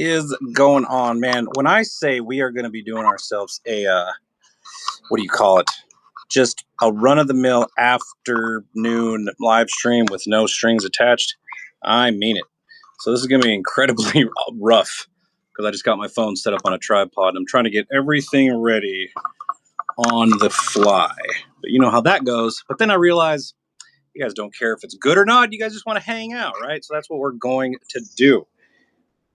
is going on, man? When I say we are going to be doing ourselves a, what do you call it? Just a run-of-the-mill afternoon live stream with no strings attached, I mean it. So this is going to be incredibly rough because I just got my phone set up on a tripod and I'm trying to get everything ready on the fly. But you know how that goes. But then I realize you guys don't care if it's good or not. You guys just want to hang out, right? So that's what we're going to do.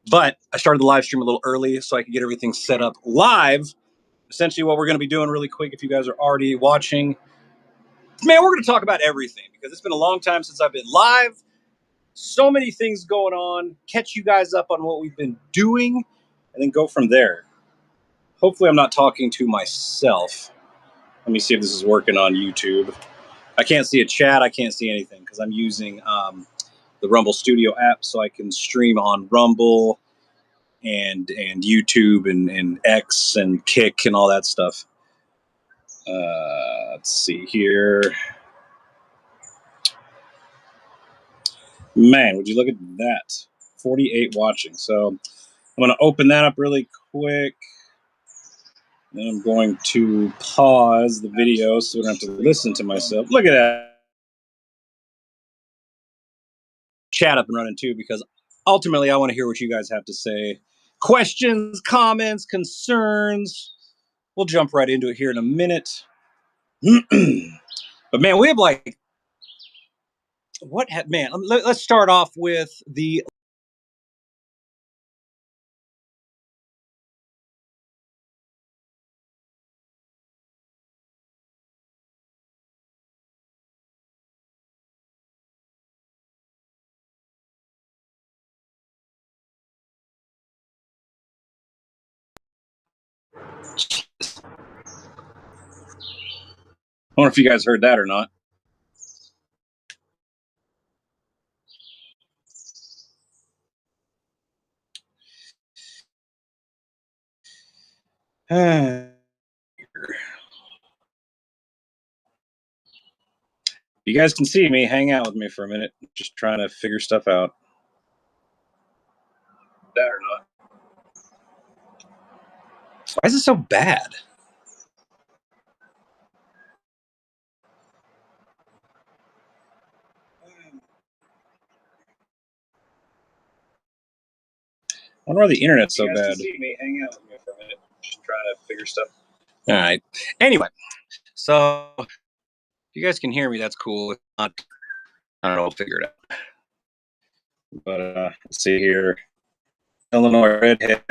But I started the live stream a little early so I could get everything set up live. Essentially what we're going to be doing really quick, if you guys are already watching, man, we're going to talk about everything because it's been a long time since I've been live. So many things going on. Catch you guys up on what we've been doing and then go from there. Hopefully I'm not talking to myself. Let me see if this is working on YouTube. I can't see a chat. I can't see anything because I'm using the Rumble Studio app so I can stream on Rumble and YouTube and X and Kick and all that stuff. Let's see here. Man, would you look at that? 48 watching. So I'm going to open that up really quick. Then I'm going to pause the video so I don't have to listen to myself. Look at that. Chat up and running too, because ultimately I want to hear what you guys have to say. Questions, comments, concerns. We'll jump right into it here in a minute. But man, we have like, man, let's start off with the I wonder if you guys heard that or not. You guys can see me. Hang out with me for a minute. Just trying to figure stuff out. That or not. Why is it so bad? I wonder why the internet's so bad. You guys can see me. Hang out with me for a minute. Just trying to figure stuff. All right. Anyway, so if you guys can hear me, that's cool. If not, I don't know. We'll figure it out. But let's see here. Illinois redhead.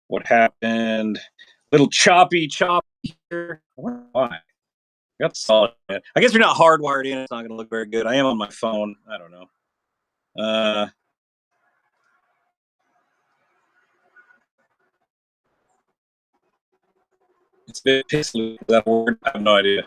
What happened? Little choppy here. I wonder why. Got solid. I guess if you're not hardwired in, it's not going to look very good. I am on my phone. I don't know. It's a bit pixely, that word. I have no idea.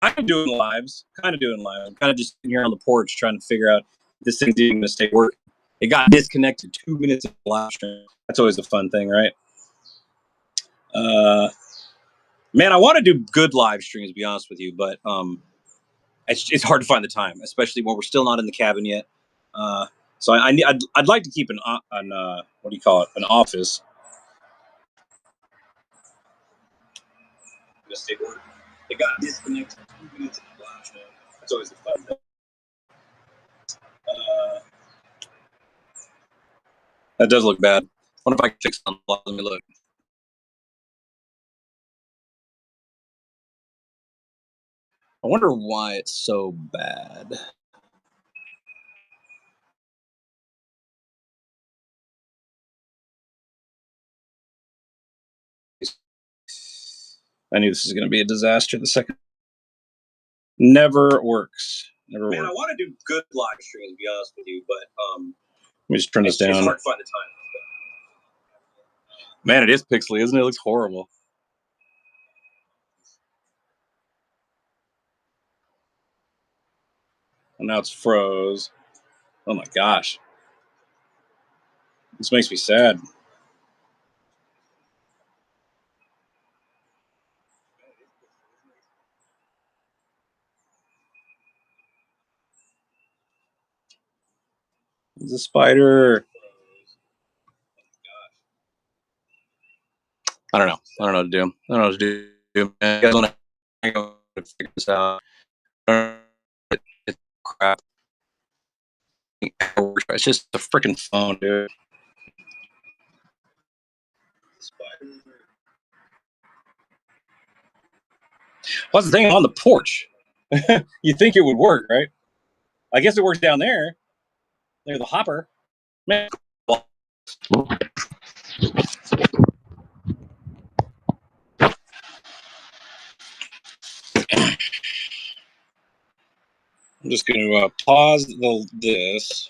I'm doing lives. I'm kind of just sitting here on the porch trying to figure out if this thing's even going to stay working. It got disconnected 2 minutes of the live stream. That's always a fun thing, right? Man, I want to do good live streams, to be honest with you, but it's hard to find the time, especially when we're still not in the cabin yet. So I'd like to keep an what do you call it? An office. It got disconnected 2 minutes of the live stream. That's always a fun thing. That does look bad. I wonder if I can fix it. Let me look. I wonder why it's so bad. I knew this was going to be a disaster the second. Never works. Never works. Man, I want to do good live streams, to be honest with you, but let me just turn this down. It's hard to find the time. Man, it is pixely, isn't it? It looks horrible. And now it's froze. Oh my gosh. This makes me sad. It's a spider. I don't know. I don't know what to do. I don't know what to do. Man. You guys want to figure this out? It's crap. It's just a freaking phone, dude. What's the thing on the porch? You think it would work, right? I guess it works down there. There's the hopper. Man. I'm just going to pause this.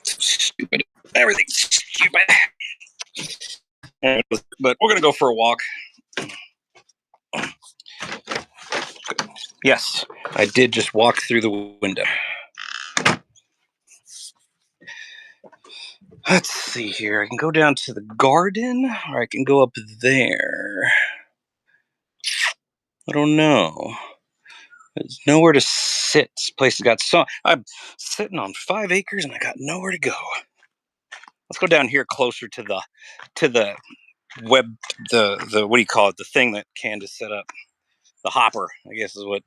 Stupid. Everything's stupid. But we're going to go for a walk. Yes, I did just walk through the window. Let's see here. I can go down to the garden, or I can go up there. I don't know. There's nowhere to sit. This place has got so... I'm sitting on 5 acres, and I got nowhere to go. Let's go down here closer to the web, the what do you call it? The thing that Candace set up. The hopper, I guess, is what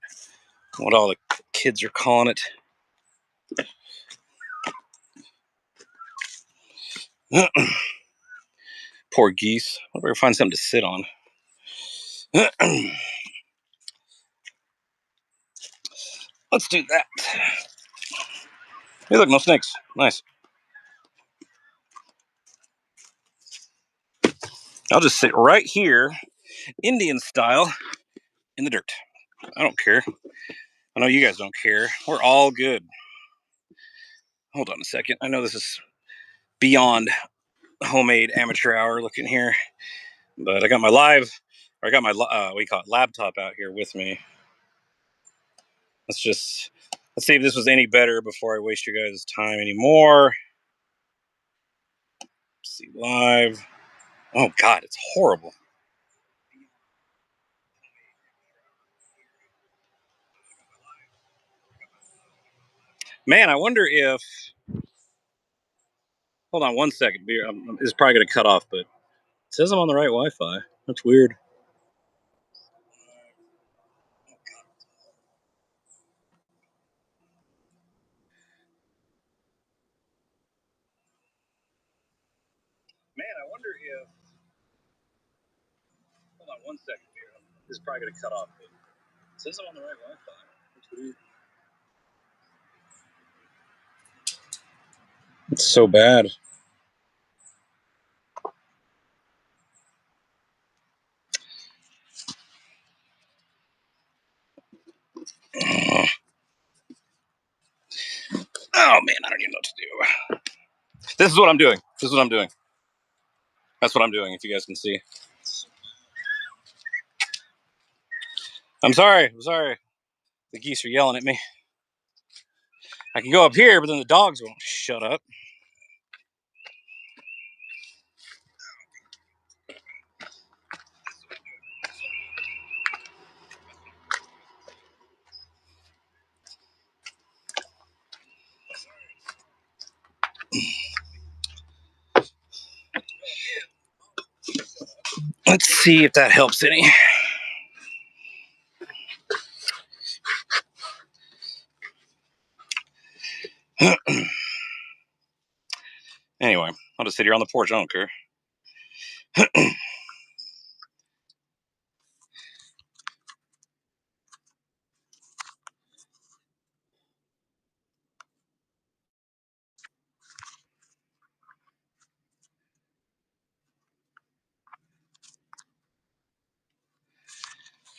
all the kids are calling it. Poor geese. I'll better find something to sit on. Let's do that. Hey, look, no snakes. Nice. I'll just sit right here, Indian style, in the dirt. I don't care. I know you guys don't care. We're all good. Hold on a second. I know this is beyond homemade amateur hour looking here, but I got my what do you call it, laptop out here with me. Let's see if this was any better before I waste your guys' time anymore. Let's see, live. Oh God, it's horrible. Man, I wonder if... Hold on one second. It's probably going to cut off, but it says I'm on the right Wi-Fi. That's weird. Man, I wonder if... Hold on one second here. This is probably going to cut off, but it says I'm on the right Wi-Fi. That's weird. It's so bad. Oh man, I don't even know what to do. This is what I'm doing. This is what I'm doing. That's what I'm doing, if you guys can see. I'm sorry. The geese are yelling at me. I can go up here, but then the dogs won't shut up. Let's see if that helps any. Anyway, I'll just sit here on the porch. I don't care.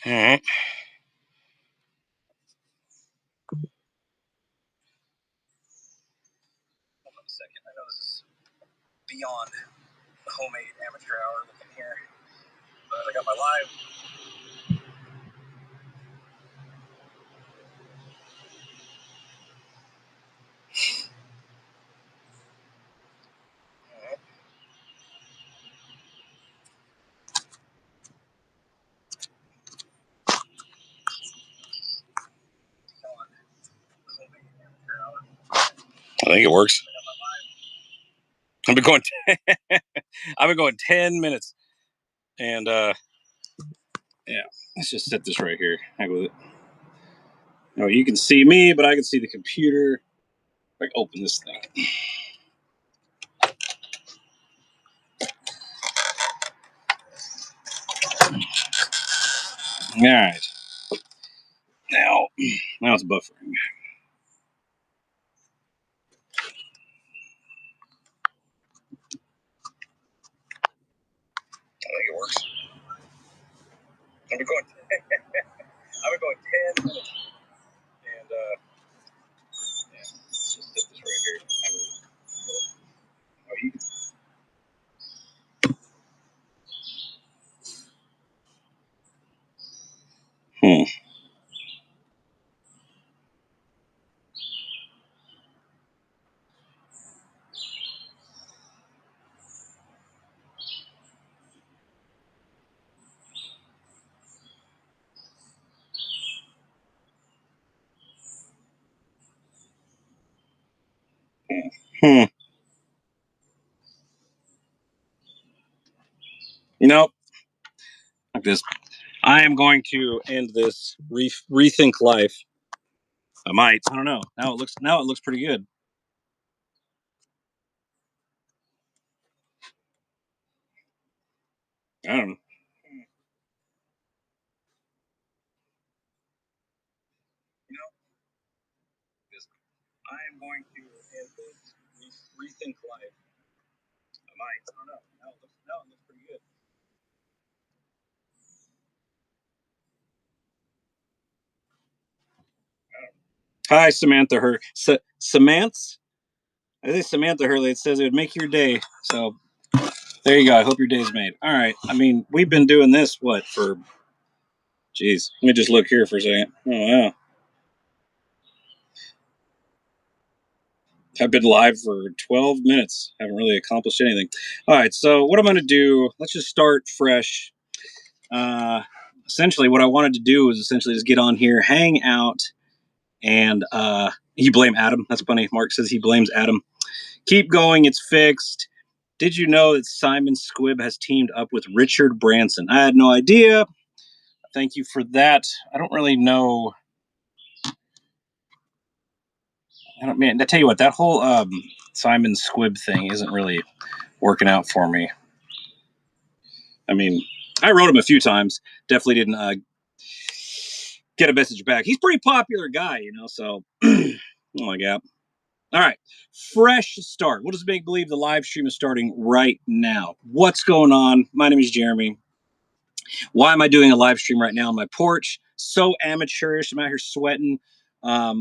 All right. Hold on a second. I know this is beyond homemade amateur hour looking here, but I got my live. think it works. I've been going. I've been going 10 minutes, and yeah. Let's just set this right here. Hang with it. No, you can see me, but I can see the computer. Like, open this thing. All right. Now it's buffering. I think it works. I've been going. I've been going 10 minutes, and yeah. Let's just set this right here. Oh, you can. Hmm. Nope. Like this. I am going to end this rethink life. I might. I don't know. Now it looks pretty good. I don't know. You know, I am going to end this rethink life. I might. I don't know. Now it looks pretty good. Hi, Samantha. Samantha. I think Samantha Hurley. It says it would make your day. So there you go. I hope your day's made. All right. I mean, we've been doing this for. Jeez. Let me just look here for a second. Oh wow. I've been live for 12 minutes. Haven't really accomplished anything. All right. So what I'm going to do? Let's just start fresh. Uh, Essentially, what I wanted to do was essentially just get on here, hang out, and you blame Adam. That's funny. Mark says he blames Adam. Keep going. It's fixed. Did you know that Simon Squibb has teamed up with Richard Branson? I had no idea. Thank you for that. I don't really know. I tell you what, that whole Simon Squibb thing isn't really working out for me. I mean, I wrote him a few times. Definitely didn't get a message back. He's a pretty popular guy, so oh my god. All right. Fresh start. What does make believe the live stream is starting right now? What's going on? My name is Jeremy. Why am I doing a live stream right now on my porch? So amateurish. I'm out here sweating. I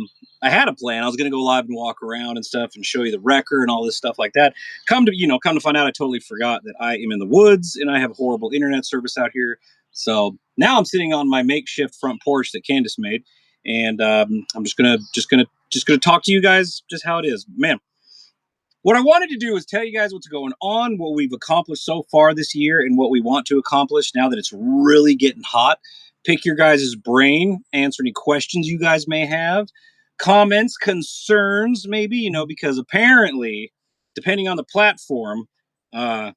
had a plan. I was going to go live and walk around and stuff and show you the wrecker and all this stuff like that. Come to find out, I totally forgot that I am in the woods and I have horrible internet service out here. So now I'm sitting on my makeshift front porch that Candace made, and I'm just gonna talk to you guys just how it is, man. What I wanted to do is tell you guys what's going on, what we've accomplished so far this year, and what we want to accomplish now that it's really getting hot. Pick your guys' brain, answer any questions you guys may have, comments, concerns, maybe, because apparently, depending on the platform, uh,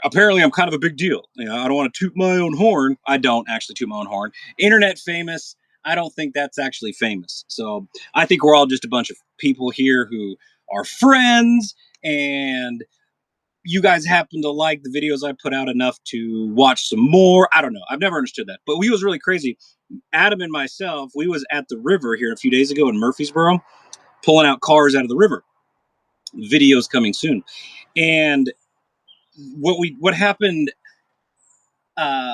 apparently I'm kind of a big deal. I don't want to toot my own horn. I don't actually toot my own horn. Internet famous. I don't think that's actually famous. So I think we're all just a bunch of people here who are friends, and you guys happen to like the videos I put out enough to watch some more. I don't know. I've never understood that. But we was really crazy. Adam and myself, we was at the river here a few days ago in Murfreesboro, pulling out cars out of the river. Videos coming soon. And what happened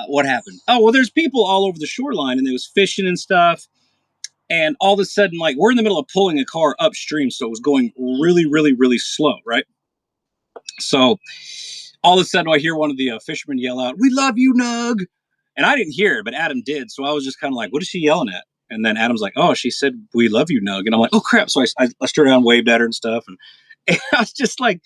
what happened? Oh, well, there's people all over the shoreline, and they was fishing and stuff. And all of a sudden, like, we're in the middle of pulling a car upstream, so it was going really, really, really slow, right? So all of a sudden, I hear one of the fishermen yell out, "We love you, Nug!" And I didn't hear it, but Adam did. So I was just kind of like, "What is she yelling at?" And then Adam's like, "Oh, she said we love you, Nug." And I'm like, "Oh crap!" So I stood around, waved at her and stuff, and I was just like,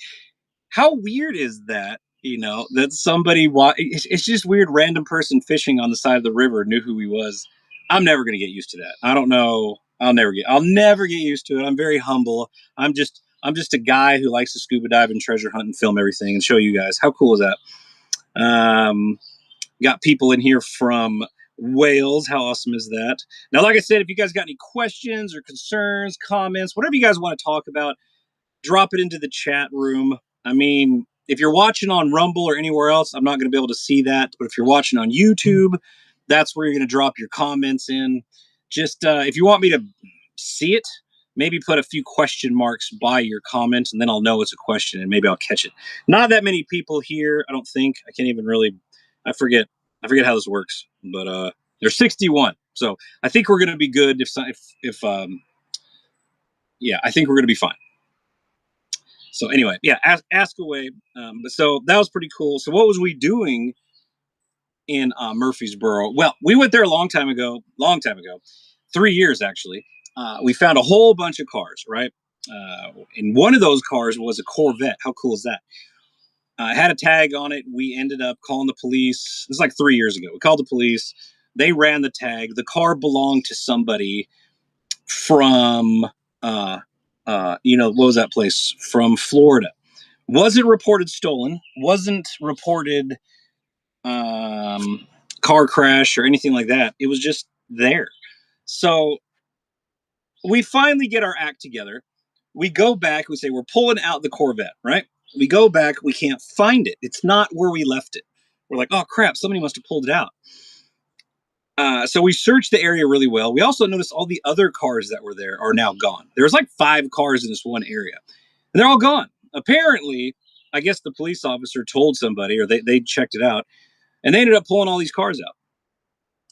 how weird is that? That somebody it's just weird. Random person fishing on the side of the river knew who he was. I'm never going to get used to that. I don't know. I'll never get used to it. I'm very humble. I'm just a guy who likes to scuba dive and treasure hunt and film everything and show you guys. How cool is that? Got people in here from Wales. How awesome is that? Now, like I said, if you guys got any questions or concerns, comments, whatever you guys want to talk about, drop it into the chat room. I mean, if you're watching on Rumble or anywhere else, I'm not going to be able to see that. But if you're watching on YouTube, that's where you're going to drop your comments in. Just if you want me to see it, maybe put a few question marks by your comment, and then I'll know it's a question, and maybe I'll catch it. Not that many people here, I don't think. I can't even really. I forget how this works, but there's 61, so I think we're going to be good. Yeah, I think we're going to be fine. So anyway, yeah, ask away. So that was pretty cool. So what was we doing in Murfreesboro? Well, we went there a long time ago, 3 years actually. We found a whole bunch of cars, right? And one of those cars was a Corvette. How cool is that? It had a tag on it. We ended up calling the police. This is like 3 years ago. We called the police. They ran the tag. The car belonged to somebody from, what was that place? From Florida. Wasn't reported stolen. Wasn't reported car crash or anything like that. It was just there. So we finally get our act together. We go back. We say we're pulling out the Corvette, right? We go back. We can't find it. It's not where we left it. We're like, oh crap! Somebody must have pulled it out. So we searched the area really well. We also noticed all the other cars that were there are now gone. There was like 5 cars in this one area, and they're all gone. Apparently, I guess the police officer told somebody, or they checked it out, and they ended up pulling all these cars out.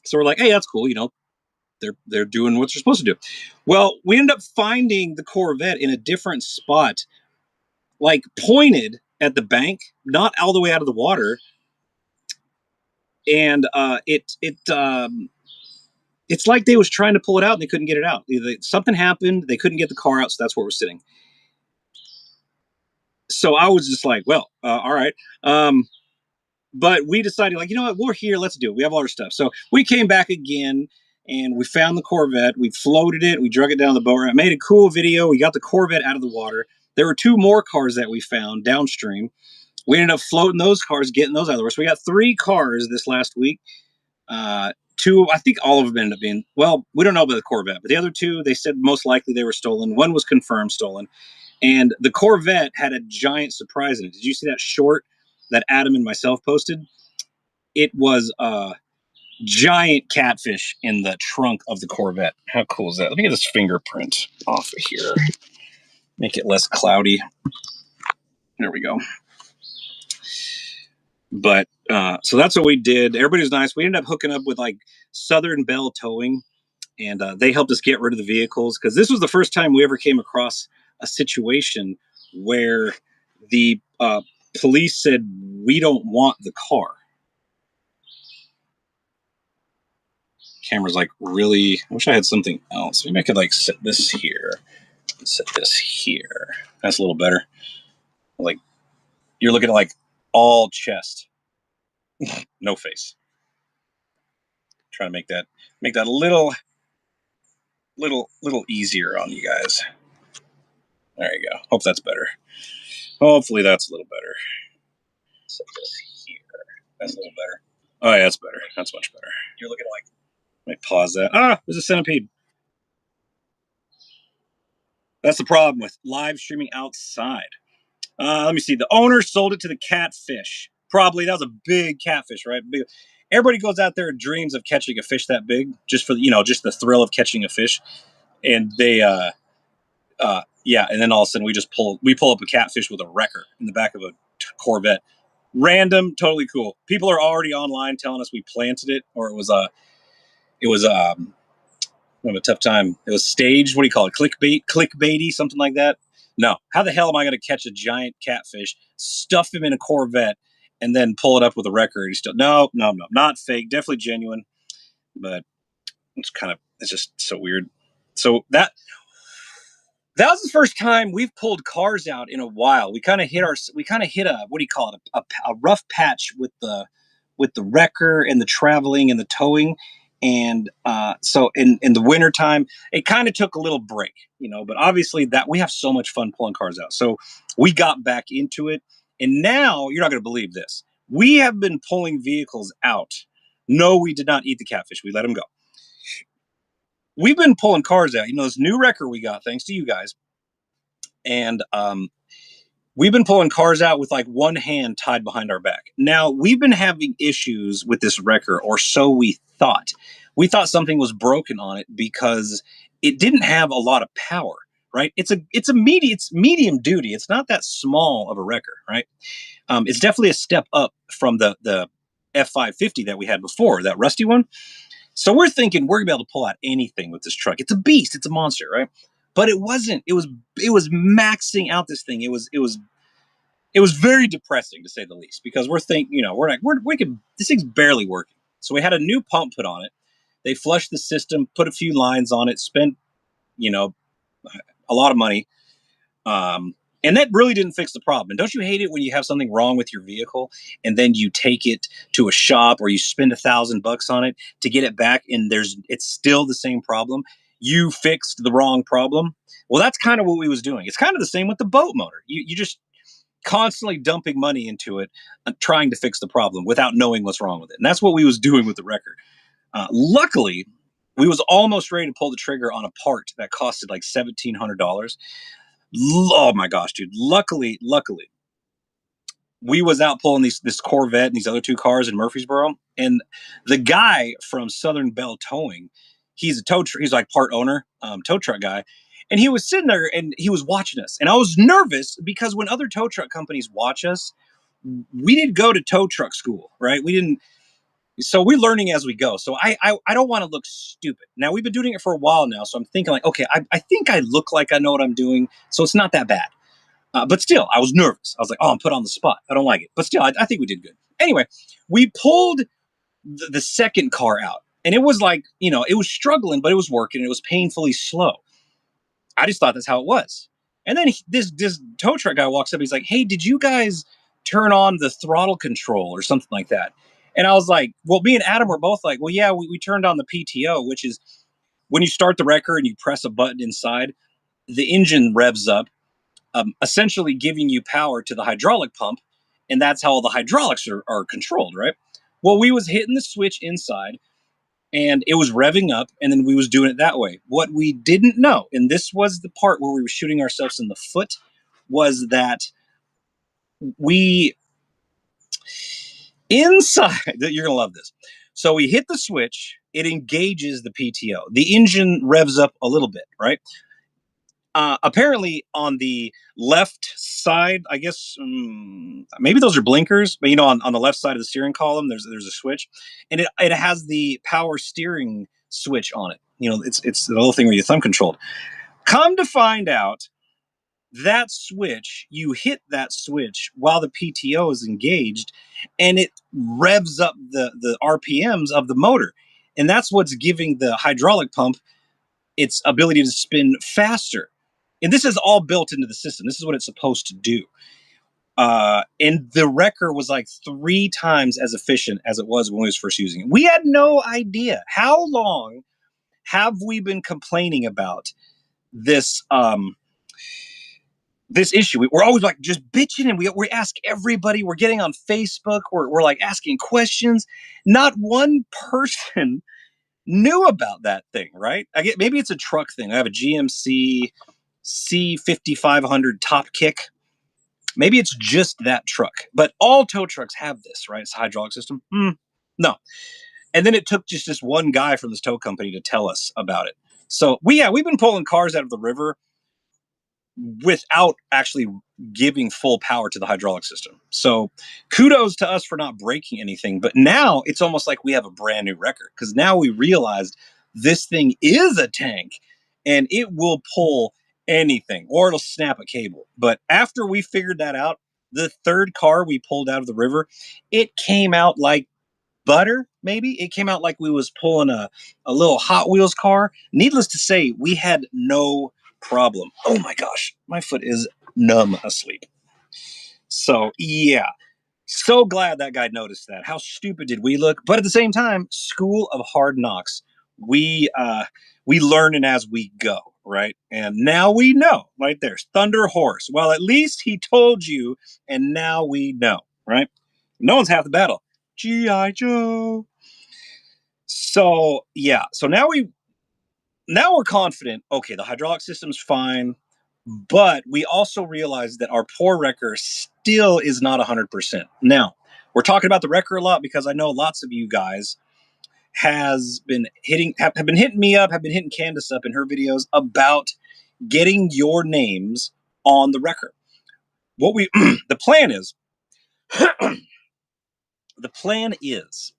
So we're like, hey, that's cool. They're doing what they're supposed to do. Well, we ended up finding the Corvette in a different spot, like pointed at the bank, not all the way out of the water. And it's like they was trying to pull it out and they couldn't get it out. Something happened. They couldn't get the car out, so that's where we're sitting. So I was just like, well, all right. But we decided, like, you know what? We're here. Let's do it. We have all our stuff. So we came back again, and we found the Corvette. We floated it. We drug it down the boat. I made a cool video. We got the Corvette out of the water. There were 2 more cars that we found downstream. We ended up floating those cars, getting those out of the water. So we got 3 cars this last week. 2, I think all of them ended up being, well, we don't know about the Corvette, but the other 2, they said most likely they were stolen. One was confirmed stolen. And the Corvette had a giant surprise in it. Did you see that short that Adam and myself posted? It was a giant catfish in the trunk of the Corvette. How cool is that? Let me get this fingerprint off of here. Make it less cloudy. There we go. But so that's what we did. Everybody was nice. We ended up hooking up with like Southern Bell Towing, and they helped us get rid of the vehicles, because this was the first time we ever came across a situation where the police said, we don't want the car. Camera's like, really? I wish I had something else. Maybe I could like set this here and set this here. That's a little better. Like, you're looking at like all chest, no face. Trying to make that a little easier on you guys. There you go. Hope that's better. Hopefully that's a little better. Set this here. That's a little better. Oh yeah, that's better. That's much better. You're looking like. Let me pause that. There's a centipede. That's the problem with live streaming outside. Let me see. The owner sold it to the catfish. Probably that was a big catfish, right? Big. Everybody goes out there and dreams of catching a fish that big, just for just the thrill of catching a fish. And they, yeah. And then all of a sudden we pull up a catfish with a wrecker in the back of a Corvette. Random, totally cool. People are already online telling us we planted it, or it was I have a tough time. It was staged. What do you call it? Clickbaity, something like that. No. How the hell am I going to catch a giant catfish, stuff him in a Corvette, and then pull it up with a record? He's still no, not fake. Definitely genuine. But it's just so weird. So that was the first time we've pulled cars out in a while. We kind of hit a what do you call it? A rough patch with the wrecker and the traveling and the towing. And so in the wintertime, it kind of took a little break, but obviously that we have so much fun pulling cars out. So we got back into it. And now you're not going to believe this. We have been pulling vehicles out. No, we did not eat the catfish. We let them go. We've been pulling cars out. This new wrecker we got, thanks to you guys. And we've been pulling cars out with like one hand tied behind our back. Now, we've been having issues with this wrecker, or so we thought. We thought something was broken on it because it didn't have a lot of power, right? It's medium duty. It's not that small of a wrecker, right? It's definitely a step up from the F550 that we had before, that rusty one. So we're thinking we're gonna be able to pull out anything with this truck. It's a beast. It's a monster, right? But it wasn't. It was maxing out this thing. It was very depressing, to say the least, because we're thinking, this thing's barely working. So we had a new pump put on it. They flushed the system, put a few lines on it, spent, a lot of money. And that really didn't fix the problem. And don't you hate it when you have something wrong with your vehicle and then you take it to a shop or you spend $1,000 on it to get it back and it's still the same problem? You fixed the wrong problem. Well, that's kind of what we was doing. It's kind of the same with the boat motor. You just constantly dumping money into it, trying to fix the problem without knowing what's wrong with it. And that's what we was doing with the wrecker. Luckily, we was almost ready to pull the trigger on a part that costed like $1,700. Oh my gosh, dude. Luckily, we was out pulling this Corvette and these other two cars in Murfreesboro. And the guy from Southern Bell Towing, he's like part owner, tow truck guy. And he was sitting there and he was watching us. And I was nervous because when other tow truck companies watch us, we didn't go to tow truck school, right? We didn't. So we're learning as we go. So I don't want to look stupid. Now, we've been doing it for a while now. So I'm thinking like, okay, I think I look like I know what I'm doing. So it's not that bad. But still, I was nervous. I was like, oh, I'm put on the spot. I don't like it. But still, I think we did good. Anyway, we pulled the second car out. And it was like, it was struggling, but it was working. It was painfully slow. I just thought that's how it was. And then this tow truck guy walks up. He's like, hey, did you guys turn on the throttle control or something like that? And I was like, well, me and Adam were both like, well, yeah, we turned on the PTO, which is when you start the wrecker and you press a button inside, the engine revs up, essentially giving you power to the hydraulic pump. And that's how all the hydraulics are controlled, right? Well, we was hitting the switch inside and it was revving up and then we was doing it that way. What we didn't know, and this was the part where we were shooting ourselves in the foot, was that inside, you're going to love this. So we hit the switch, it engages the PTO. The engine revs up a little bit, right? Apparently on the left side, I guess maybe those are blinkers, but on the left side of the steering column, there's a switch, and it has the power steering switch on it. It's the little thing where you thumb controlled. Come to find out, that switch, you hit that switch while the PTO is engaged, and it revs up the RPMs of the motor, and that's what's giving the hydraulic pump its ability to spin faster. And this is all built into the system. This is what it's supposed to do. And the wrecker was like 3 times as efficient as it was when we was first using it. We had no idea. How long have we been complaining about this this issue? We're always like just bitching, and we ask everybody. We're getting on Facebook. We're like asking questions. Not one person knew about that thing, right? Maybe it's a truck thing. I have a GMC C5500 top kick. Maybe it's just that truck, but all tow trucks have this, right? It's a hydraulic system. No. And then it took just this one guy from this tow company to tell us about it. So we've been pulling cars out of the river without actually giving full power to the hydraulic system. So kudos to us for not breaking anything. But now it's almost like we have a brand new record, because now we realized this thing is a tank and it will pull anything, or it'll snap a cable. But after we figured that out, the third car we pulled out of the river, it came out like butter. Maybe it came out like we was pulling a little Hot Wheels car. Needless to say, we had no problem. Oh my gosh, my foot is numb asleep. So yeah, So glad that guy noticed that. How stupid did we look? But at the same time, School of Hard Knocks. We learn as we go, right? And now we know, right? There's Thunder Horse. Well, at least he told you, and now we know, right? No one's half the battle. G.I. Joe. So yeah, so now we're confident. Okay, the hydraulic system's fine, but we also realize that our poor wrecker still is not 100%. Now, we're talking about the wrecker a lot because I know lots of you guys have been hitting me up, have been hitting Candace up in her videos about getting your names on the wrecker. What we the plan is the plan is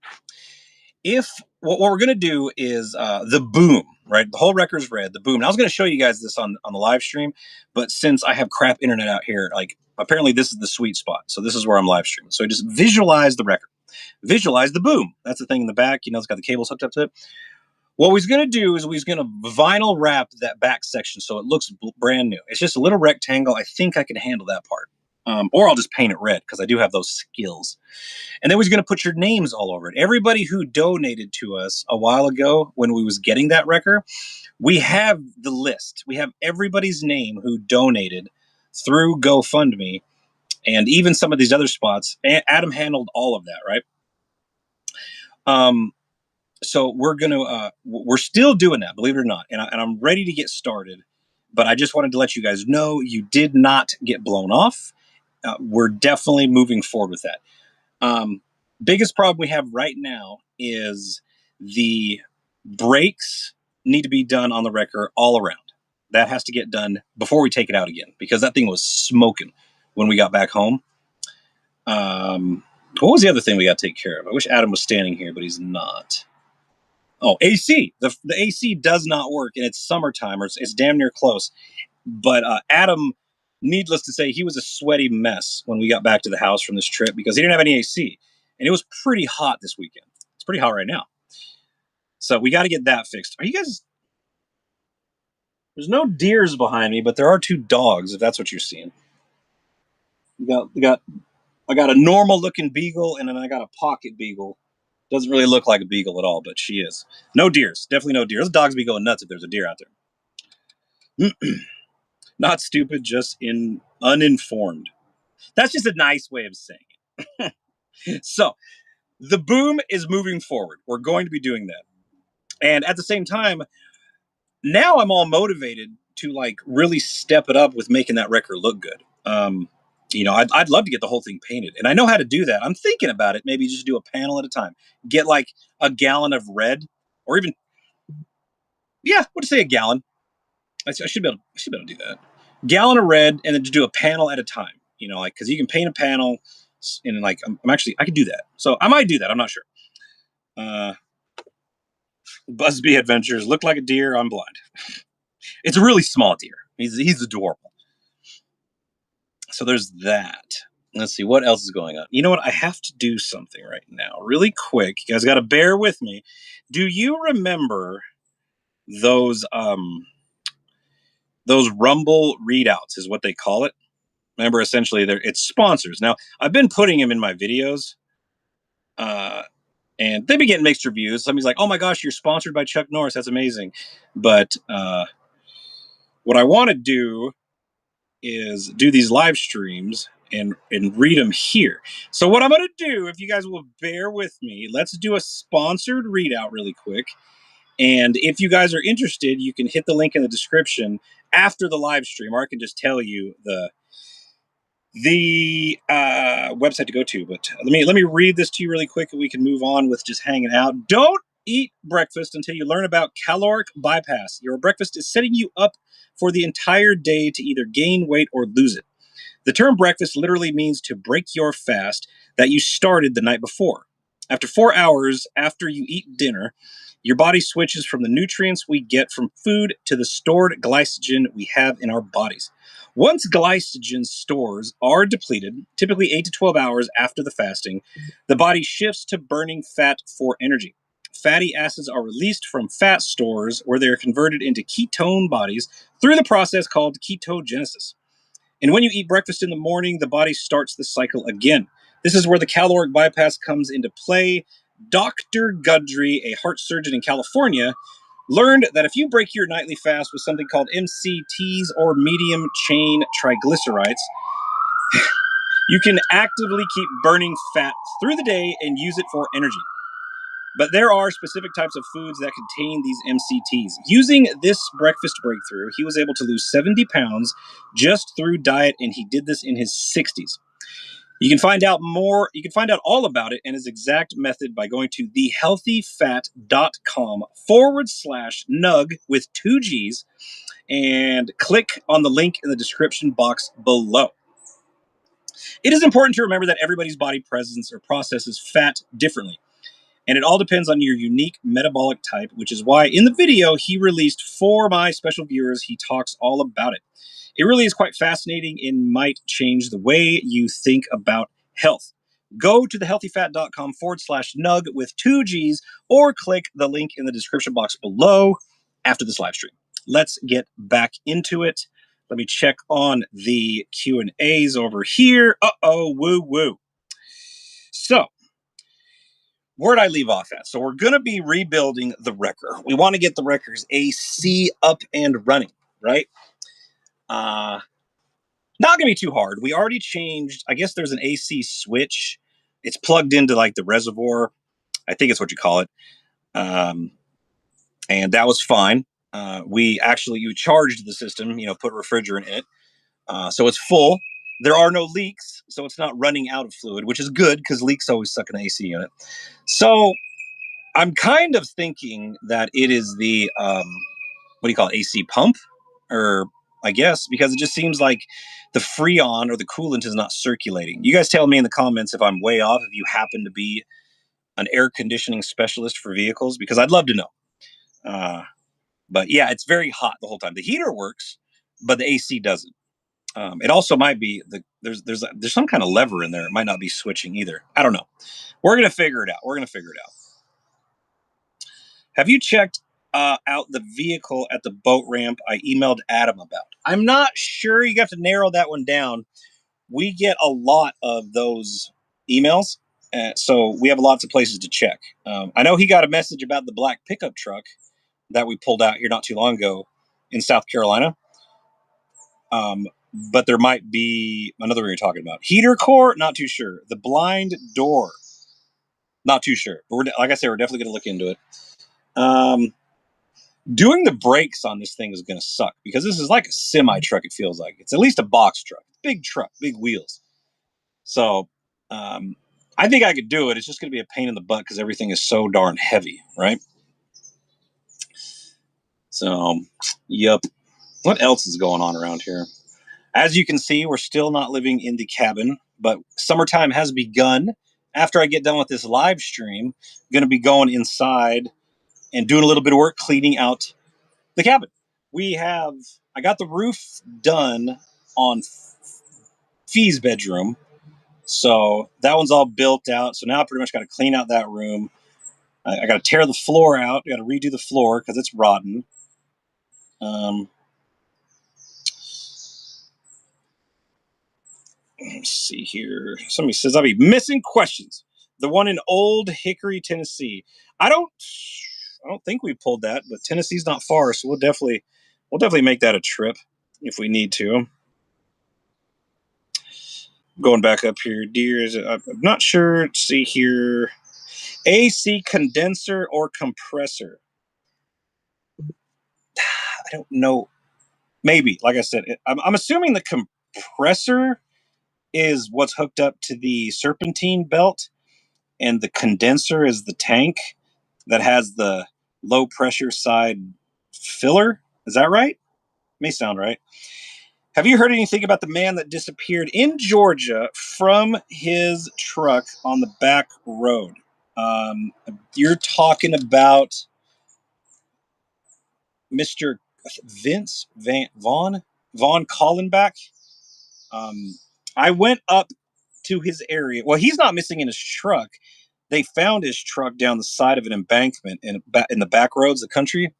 if what we're going to do is the boom, right? The whole record's red, the boom. And I was going to show you guys this on the live stream, but since I have crap internet out here, like apparently this is the sweet spot. So this is where I'm live streaming. So just visualize the record, visualize the boom. That's the thing in the back. You know, it's got the cables hooked up to it. What we're going to do is we're going to vinyl wrap that back section so it looks brand new. It's just a little rectangle. I think I can handle that part. Or I'll just paint it red because I do have those skills. And then we're going to put your names all over it. Everybody who donated to us a while ago when we was getting that wrecker, we have the list. We have everybody's name who donated through GoFundMe and even some of these other spots. Adam handled all of that, right? So we're still doing that, believe it or not. And I'm ready to get started. But I just wanted to let you guys know you did not get blown off. We're definitely moving forward with that. Biggest problem we have right now is the brakes need to be done on the wrecker all around. That has to get done before we take it out again because that thing was smoking when we got back home. What was the other thing we got to take care of? I wish Adam was standing here, but he's not. Oh, AC. The AC does not work, and it's summertime, or it's damn near close. But Adam, needless to say, he was a sweaty mess when we got back to the house from this trip because he didn't have any AC. And it was pretty hot this weekend. It's pretty hot right now. So we got to get that fixed. Are you guys... There's no deers behind me, but there are two dogs, if that's what you're seeing. I got a normal looking beagle, and then I got a pocket beagle. Doesn't really look like a beagle at all, but she is. No deers. Definitely no deers. Those dogs be going nuts if there's a deer out there. Not stupid, just uninformed. That's just a nice way of saying it. So the boom is moving forward. We're going to be doing that. And at the same time, now I'm all motivated to like really step it up with making that record look good. You know, I'd love to get the whole thing painted, and I know how to do that. I'm thinking about it. Maybe just do a panel at a time. Get like a gallon of red, or even, yeah, what to say, a gallon. I should be able to do that. Gallon of red, and then just do a panel at a time. You know, like because you can paint a panel, and like I could do that. So I might do that. I'm not sure. Busby Adventures look like a deer. I'm blind. It's a really small deer. He's adorable. So there's that. Let's see what else is going on. You know what? I have to do something right now, really quick. You guys got to bear with me. Do you remember those Rumble readouts? Is what they call it. Remember, essentially, it's sponsors. Now, I've been putting them in my videos, and they've been getting mixed reviews. Somebody's like, "Oh my gosh, you're sponsored by Chuck Norris. That's amazing." But what I want to do is do these live streams and read them here. So what I'm going to do, if you guys will bear with me, let's do a sponsored readout really quick. And if you guys are interested, you can hit the link in the description after the live stream, or I can just tell you the website to go to. But let me read this to you really quick, and we can move on with just hanging out. Don't eat breakfast until you learn about caloric bypass. Your breakfast is setting you up for the entire day to either gain weight or lose it. The term breakfast literally means to break your fast that you started the night before. After 4 hours after you eat dinner, your body switches from the nutrients we get from food to the stored glycogen we have in our bodies. Once glycogen stores are depleted, typically 8 to 12 hours after the fasting, the body shifts to burning fat for energy. Fatty acids are released from fat stores where they are converted into ketone bodies through the process called ketogenesis. And when you eat breakfast in the morning, the body starts the cycle again. This is where the caloric bypass comes into play. Dr. Gudry, a heart surgeon in California, learned that if you break your nightly fast with something called MCTs or medium chain triglycerides, you can actively keep burning fat through the day and use it for energy. But there are specific types of foods that contain these MCTs. Using this breakfast breakthrough, he was able to lose 70 pounds just through diet, and he did this in his 60s. You can find out all about it and his exact method by going to thehealthyfat.com/nug with 2 G's and click on the link in the description box below. It is important to remember that everybody's body presents or processes fat differently, and it all depends on your unique metabolic type, which is why in the video he released for my special viewers, he talks all about it. It really is quite fascinating and might change the way you think about health. Go to thehealthyfat.com/nug with 2 G's or click the link in the description box below after this live stream. Let's get back into it. Let me check on the Q&As over here. Woo woo. So, where'd I leave off at? So we're going to be rebuilding the wrecker. We want to get the wrecker's AC up and running, right? Not going to be too hard. We already changed, I guess there's an AC switch. It's plugged into like the reservoir. I think it's what you call it. And that was fine. You charged the system, put refrigerant in it. So it's full. There are no leaks, so it's not running out of fluid, which is good because leaks always suck an AC unit. So I'm kind of thinking that it is the, AC pump? Or I guess, because it just seems like the Freon or the coolant is not circulating. You guys tell me in the comments if I'm way off, if you happen to be an air conditioning specialist for vehicles, because I'd love to know. But yeah, it's very hot the whole time. The heater works, but the AC doesn't. It also might be there's some kind of lever in there. It might not be switching either. I don't know. We're gonna figure it out. Have you checked out the vehicle at the boat ramp I emailed Adam about? I'm not sure. You have to narrow that one down. We get a lot of those emails, so we have lots of places to check. I know he got a message about the black pickup truck that we pulled out here not too long ago in South Carolina. But there might be another one you're talking about. Heater core, not too sure. The blind door, not too sure. But like I said, we're definitely going to look into it. Doing the brakes on this thing is going to suck because this is like a semi truck. It feels like it's at least a box truck, big wheels. So I think I could do it. It's just going to be a pain in the butt because everything is so darn heavy, right? So, yep. What else is going on around here? As you can see, we're still not living in the cabin, but summertime has begun. After I get done with this live stream, I'm going to be going inside and doing a little bit of work cleaning out the cabin. I got the roof done on Fee's bedroom. So that one's all built out. So now I pretty much got to clean out that room. I got to tear the floor out. I got to redo the floor because it's rotten. Let's see here. Somebody says I'll be missing questions. The one in Old Hickory, Tennessee. I don't think we pulled that, but Tennessee's not far, so we'll definitely make that a trip if we need to. Going back up here, dear, I'm not sure. Let's see here. AC condenser or compressor? I don't know. Maybe, like I said, I'm assuming the compressor is what's hooked up to the serpentine belt, and the condenser is the tank that has the low pressure side filler. Is that right? May sound right. Have you heard anything about the man that disappeared in Georgia from his truck on the back road? You're talking about Mr. Vince Vaughn Collenbach. I went up to his area. Well, he's not missing in his truck. They found his truck down the side of an embankment in the back roads of the country.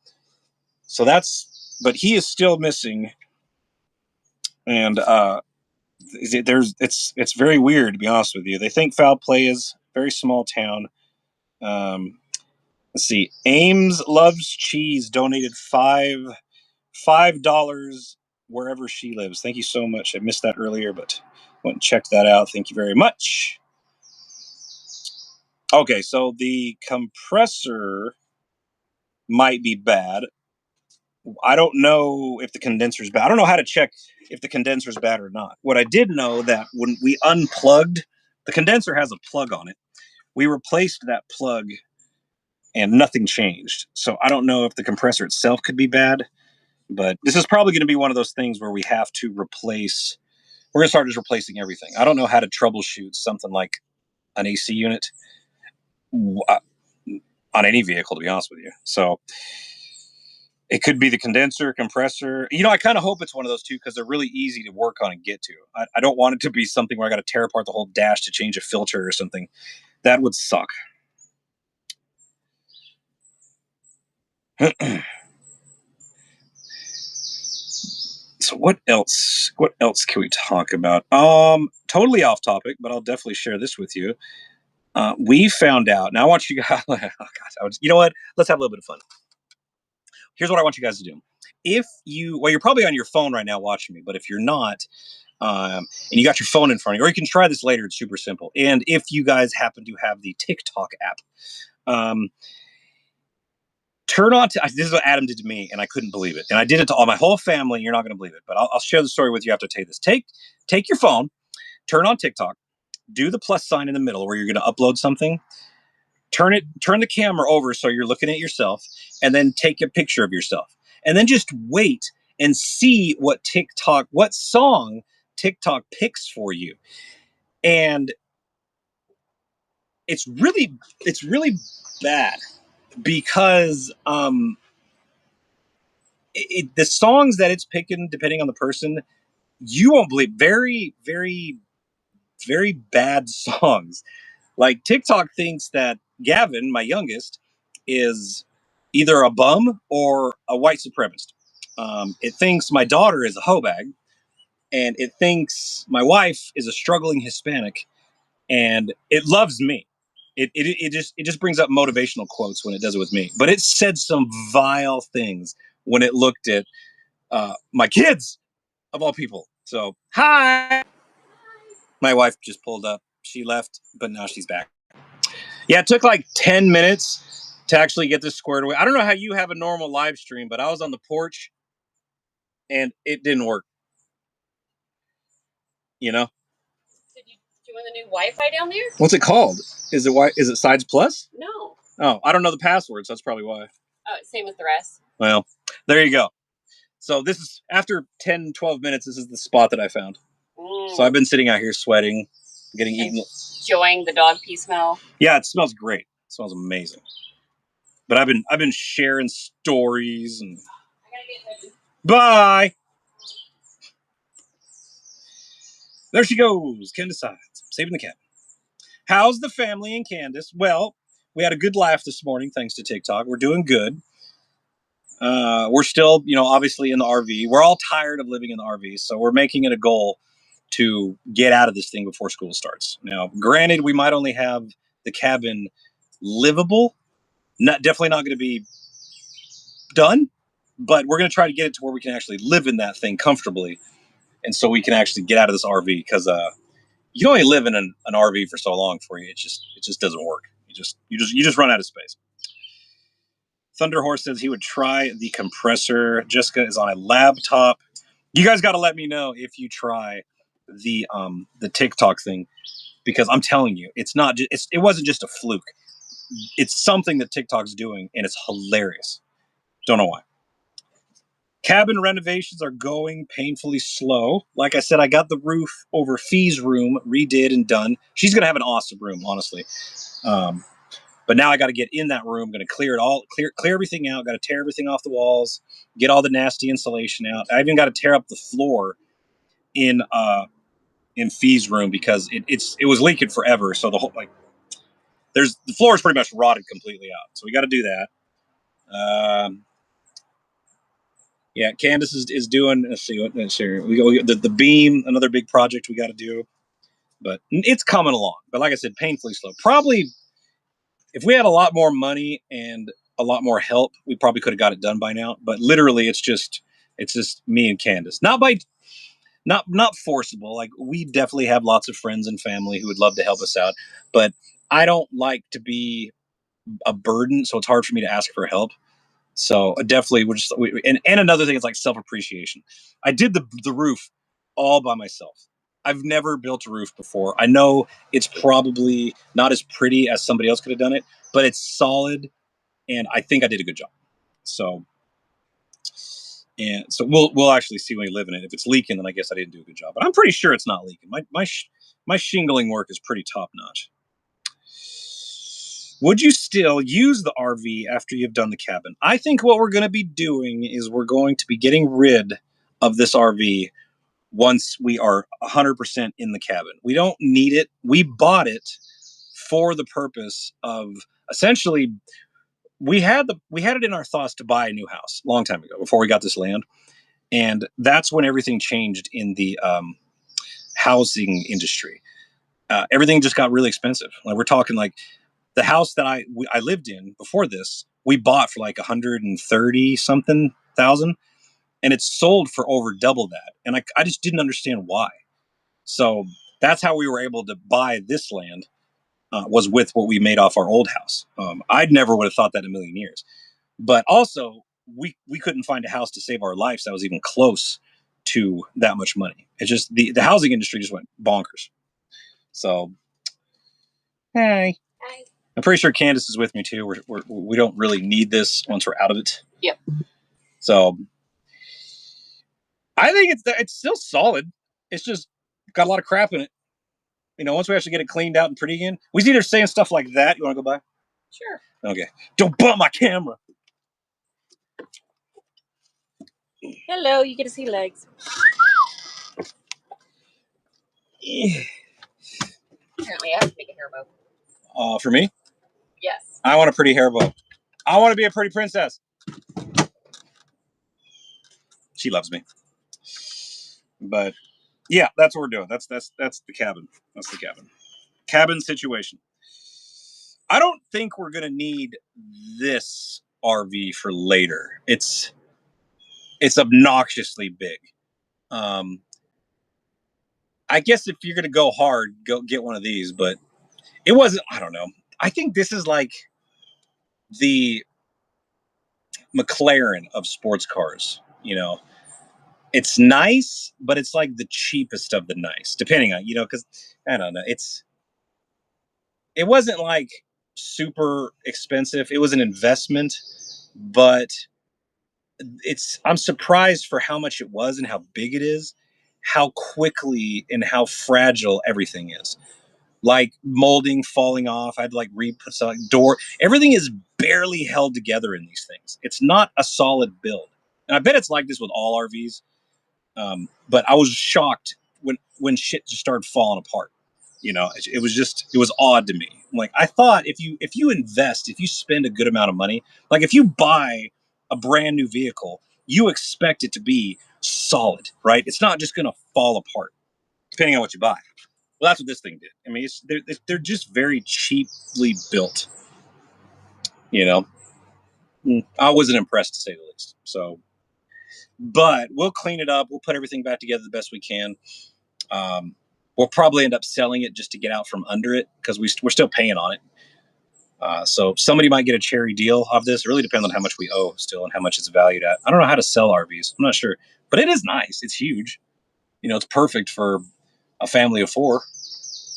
So but he is still missing. And it's very weird, to be honest with you. They think foul play is very small town. Let's see. Ames Loves Cheese donated $5 wherever she lives. Thank you so much. I missed that earlier, but went and checked that out. Thank you very much. Okay, so the compressor might be bad. I don't know if the condenser's bad. I don't know how to check if the condenser's bad or not. What I did know that when we unplugged, the condenser has a plug on it. We replaced that plug and nothing changed. So I don't know if the compressor itself could be bad, but this is probably going to be one of those things where we have to replace. We're going to start just replacing everything. I don't know how to troubleshoot something like an AC unit on any vehicle, to be honest with you. So it could be the condenser, compressor. I kind of hope it's one of those two because they're really easy to work on and get to. I don't want it to be something where I got to tear apart the whole dash to change a filter or something. That would suck. So what else? What else can we talk about? Totally off topic, but I'll definitely share this with you. We found out. Now I want you guys. Oh gosh, you know what? Let's have a little bit of fun. Here's what I want you guys to do. If you're probably on your phone right now watching me, but if you're not, and you got your phone in front of you, or you can try this later. It's super simple. And if you guys happen to have the TikTok app, turn on. This is what Adam did to me, and I couldn't believe it. And I did it to all my whole family. You're not going to believe it, but I'll share the story with you after I tell you this. Take your phone, turn on TikTok, do the plus sign in the middle where you're going to upload something. Turn the camera over so you're looking at yourself, and then take a picture of yourself, and then just wait and see what song TikTok picks for you. And it's really bad because the songs that it's picking, depending on the person, you won't believe, very, very, very bad songs. Like TikTok thinks that Gavin, my youngest, is either a bum or a white supremacist. It thinks my daughter is a hoe bag, and it thinks my wife is a struggling Hispanic, and it loves me. It just brings up motivational quotes when it does it with me. But it said some vile things when it looked at my kids, of all people. So, hi. My wife just pulled up. She left, but now she's back. Yeah, it took like 10 minutes to actually get this squared away. I don't know how you have a normal live stream, but I was on the porch and it didn't work. So do you want the new Wi-Fi down there? What's it called? Is it Sides Plus? No. Oh, I don't know the password, so that's probably why. Oh, same with the rest. Well, there you go. So this is, after 10, 12 minutes, this is the spot that I found. So I've been sitting out here sweating, getting eaten. Enjoying the dog pee smell. Yeah, it smells great. It smells amazing. But I've been sharing stories and. Bye. There she goes. Ken decides. Saving the cat. How's the family and Candace? Well, we had a good laugh this morning thanks to TikTok. We're doing good. We're still, obviously in the RV. We're all tired of living in the RV, so we're making it a goal to get out of this thing before school starts. Now, granted, we might only have the cabin livable. Definitely not going to be done, but we're going to try to get it to where we can actually live in that thing comfortably, and so we can actually get out of this RV because you can only live in an RV for so long for you. It just doesn't work. You just run out of space. Thunderhorse says he would try the compressor. Jessica is on a laptop. You guys got to let me know if you try the TikTok thing, because I'm telling you, it wasn't just a fluke. It's something that TikTok's doing, and it's hilarious. Don't know why. Cabin renovations are going painfully slow. Like I said, I got the roof over Fee's room redid and done. She's gonna have an awesome room, honestly. But now I got to get in that room. I'm going to clear it all, clear everything out. Got to tear everything off the walls, get all the nasty insulation out. I even got to tear up the floor in Fee's room because it was leaking forever. So the floor is pretty much rotted completely out. So we got to do that. Yeah, Candace is doing. Let's see. We go the beam, another big project we got to do, but it's coming along. But like I said, painfully slow. Probably, if we had a lot more money and a lot more help, we probably could have got it done by now. But literally, it's just me and Candace. Not forcible. Like, we definitely have lots of friends and family who would love to help us out, but I don't like to be a burden, so it's hard for me to ask for help. So definitely, and another thing is like self-appreciation. I did the roof all by myself. I've never built a roof before. I know it's probably not as pretty as somebody else could have done it, but it's solid, and I think I did a good job. So, and so we'll actually see when we live in it. If it's leaking, then I guess I didn't do a good job. But I'm pretty sure it's not leaking. My shingling work is pretty top notch. Would you still use the RV after you've done the cabin? I think what we're going to be doing is we're going to be getting rid of this RV once we are 100% in the cabin. We don't need it. We bought it for the purpose of, essentially, we had it in our thoughts to buy a new house a long time ago before we got this land. And that's when everything changed in the housing industry. Everything just got really expensive. Like, we're talking like the house that I lived in before this, we bought for like 130 something thousand, and it's sold for over double that. And I just didn't understand why. So that's how we were able to buy this land, was with what we made off our old house. I'd never would have thought that in a million years. But also, we couldn't find a house to save our lives that was even close to that much money. It's just the housing industry just went bonkers. So, hey. Hi. I'm pretty sure Candace is with me too. We don't really need this once we're out of it. Yep. So I think it's still solid. It's just got a lot of crap in it. Once we actually get it cleaned out and pretty again, we see they're saying stuff like that. You want to go by? Sure. Okay. Don't bump my camera. Hello, you get to see legs. Apparently, I have to make a hair bow. For me? Yes. I want a pretty hair bow. I want to be a pretty princess. She loves me. But yeah, that's what we're doing. That's the cabin. That's the cabin. Cabin situation. I don't think we're gonna need this RV for later. It's obnoxiously big. I guess if you're gonna go hard, go get one of these. But it wasn't. I don't know. I think this is like the McLaren of sports cars. It's nice, but it's like the cheapest of the nice, depending on because I don't know. It wasn't like super expensive. It was an investment, but I'm surprised for how much it was and how big it is, how quickly and how fragile everything is. Like molding falling off. I'd like re-put some door. Everything is barely held together in these things. It's not a solid build. And I bet it's like this with all RVs. But I was shocked when shit just started falling apart. It was odd to me. Like, I thought if you invest, if you spend a good amount of money, like if you buy a brand new vehicle, you expect it to be solid, right? It's not just going to fall apart, depending on what you buy. Well, that's what this thing did. I mean, they're just very cheaply built. I wasn't impressed, to say the least. So, but we'll clean it up. We'll put everything back together the best we can. We'll probably end up selling it just to get out from under it, because we're still paying on it. So somebody might get a cherry deal off this. It really depends on how much we owe still and how much it's valued at. I don't know how to sell RVs. I'm not sure, but it is nice. It's huge. It's perfect for a family of 4,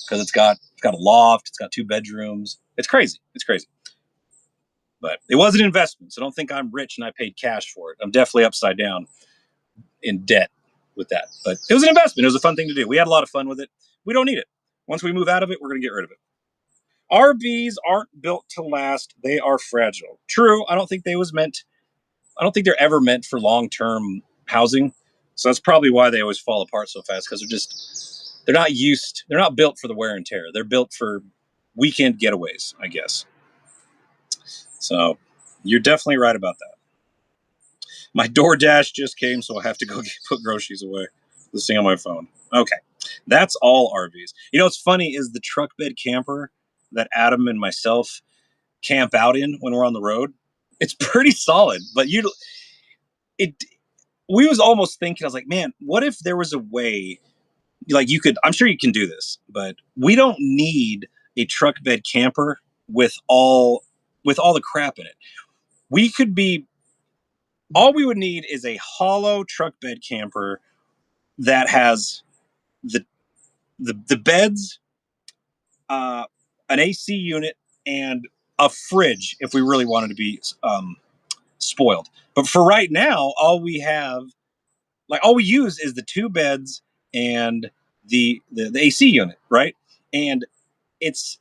because it's got a loft. It's got 2 bedrooms. It's crazy. It's crazy. But it was an investment, so don't think I'm rich and I paid cash for it. I'm definitely upside down in debt with that. But it was an investment. It was a fun thing to do. We had a lot of fun with it. We don't need it. Once we move out of it, we're going to get rid of it. RVs aren't built to last. They are fragile. True. I don't think they're ever meant for long-term housing. So that's probably why they always fall apart so fast, because they're not built for the wear and tear. They're built for weekend getaways, I guess. So you're definitely right about that. My DoorDash just came, so I have to go put groceries away. This thing on my phone. Okay. That's all RVs. You know what's funny is the truck bed camper that Adam and myself camp out in when we're on the road. It's pretty solid, but we was almost thinking, I was like, man, what if there was a way, like I'm sure you can do this, but we don't need a truck bed camper with all the crap in it. All we would need is a hollow truck bed camper that has the beds, an AC unit, and a fridge if we really wanted to be spoiled. But for right now, all we use is the two beds and the AC unit, right? And it's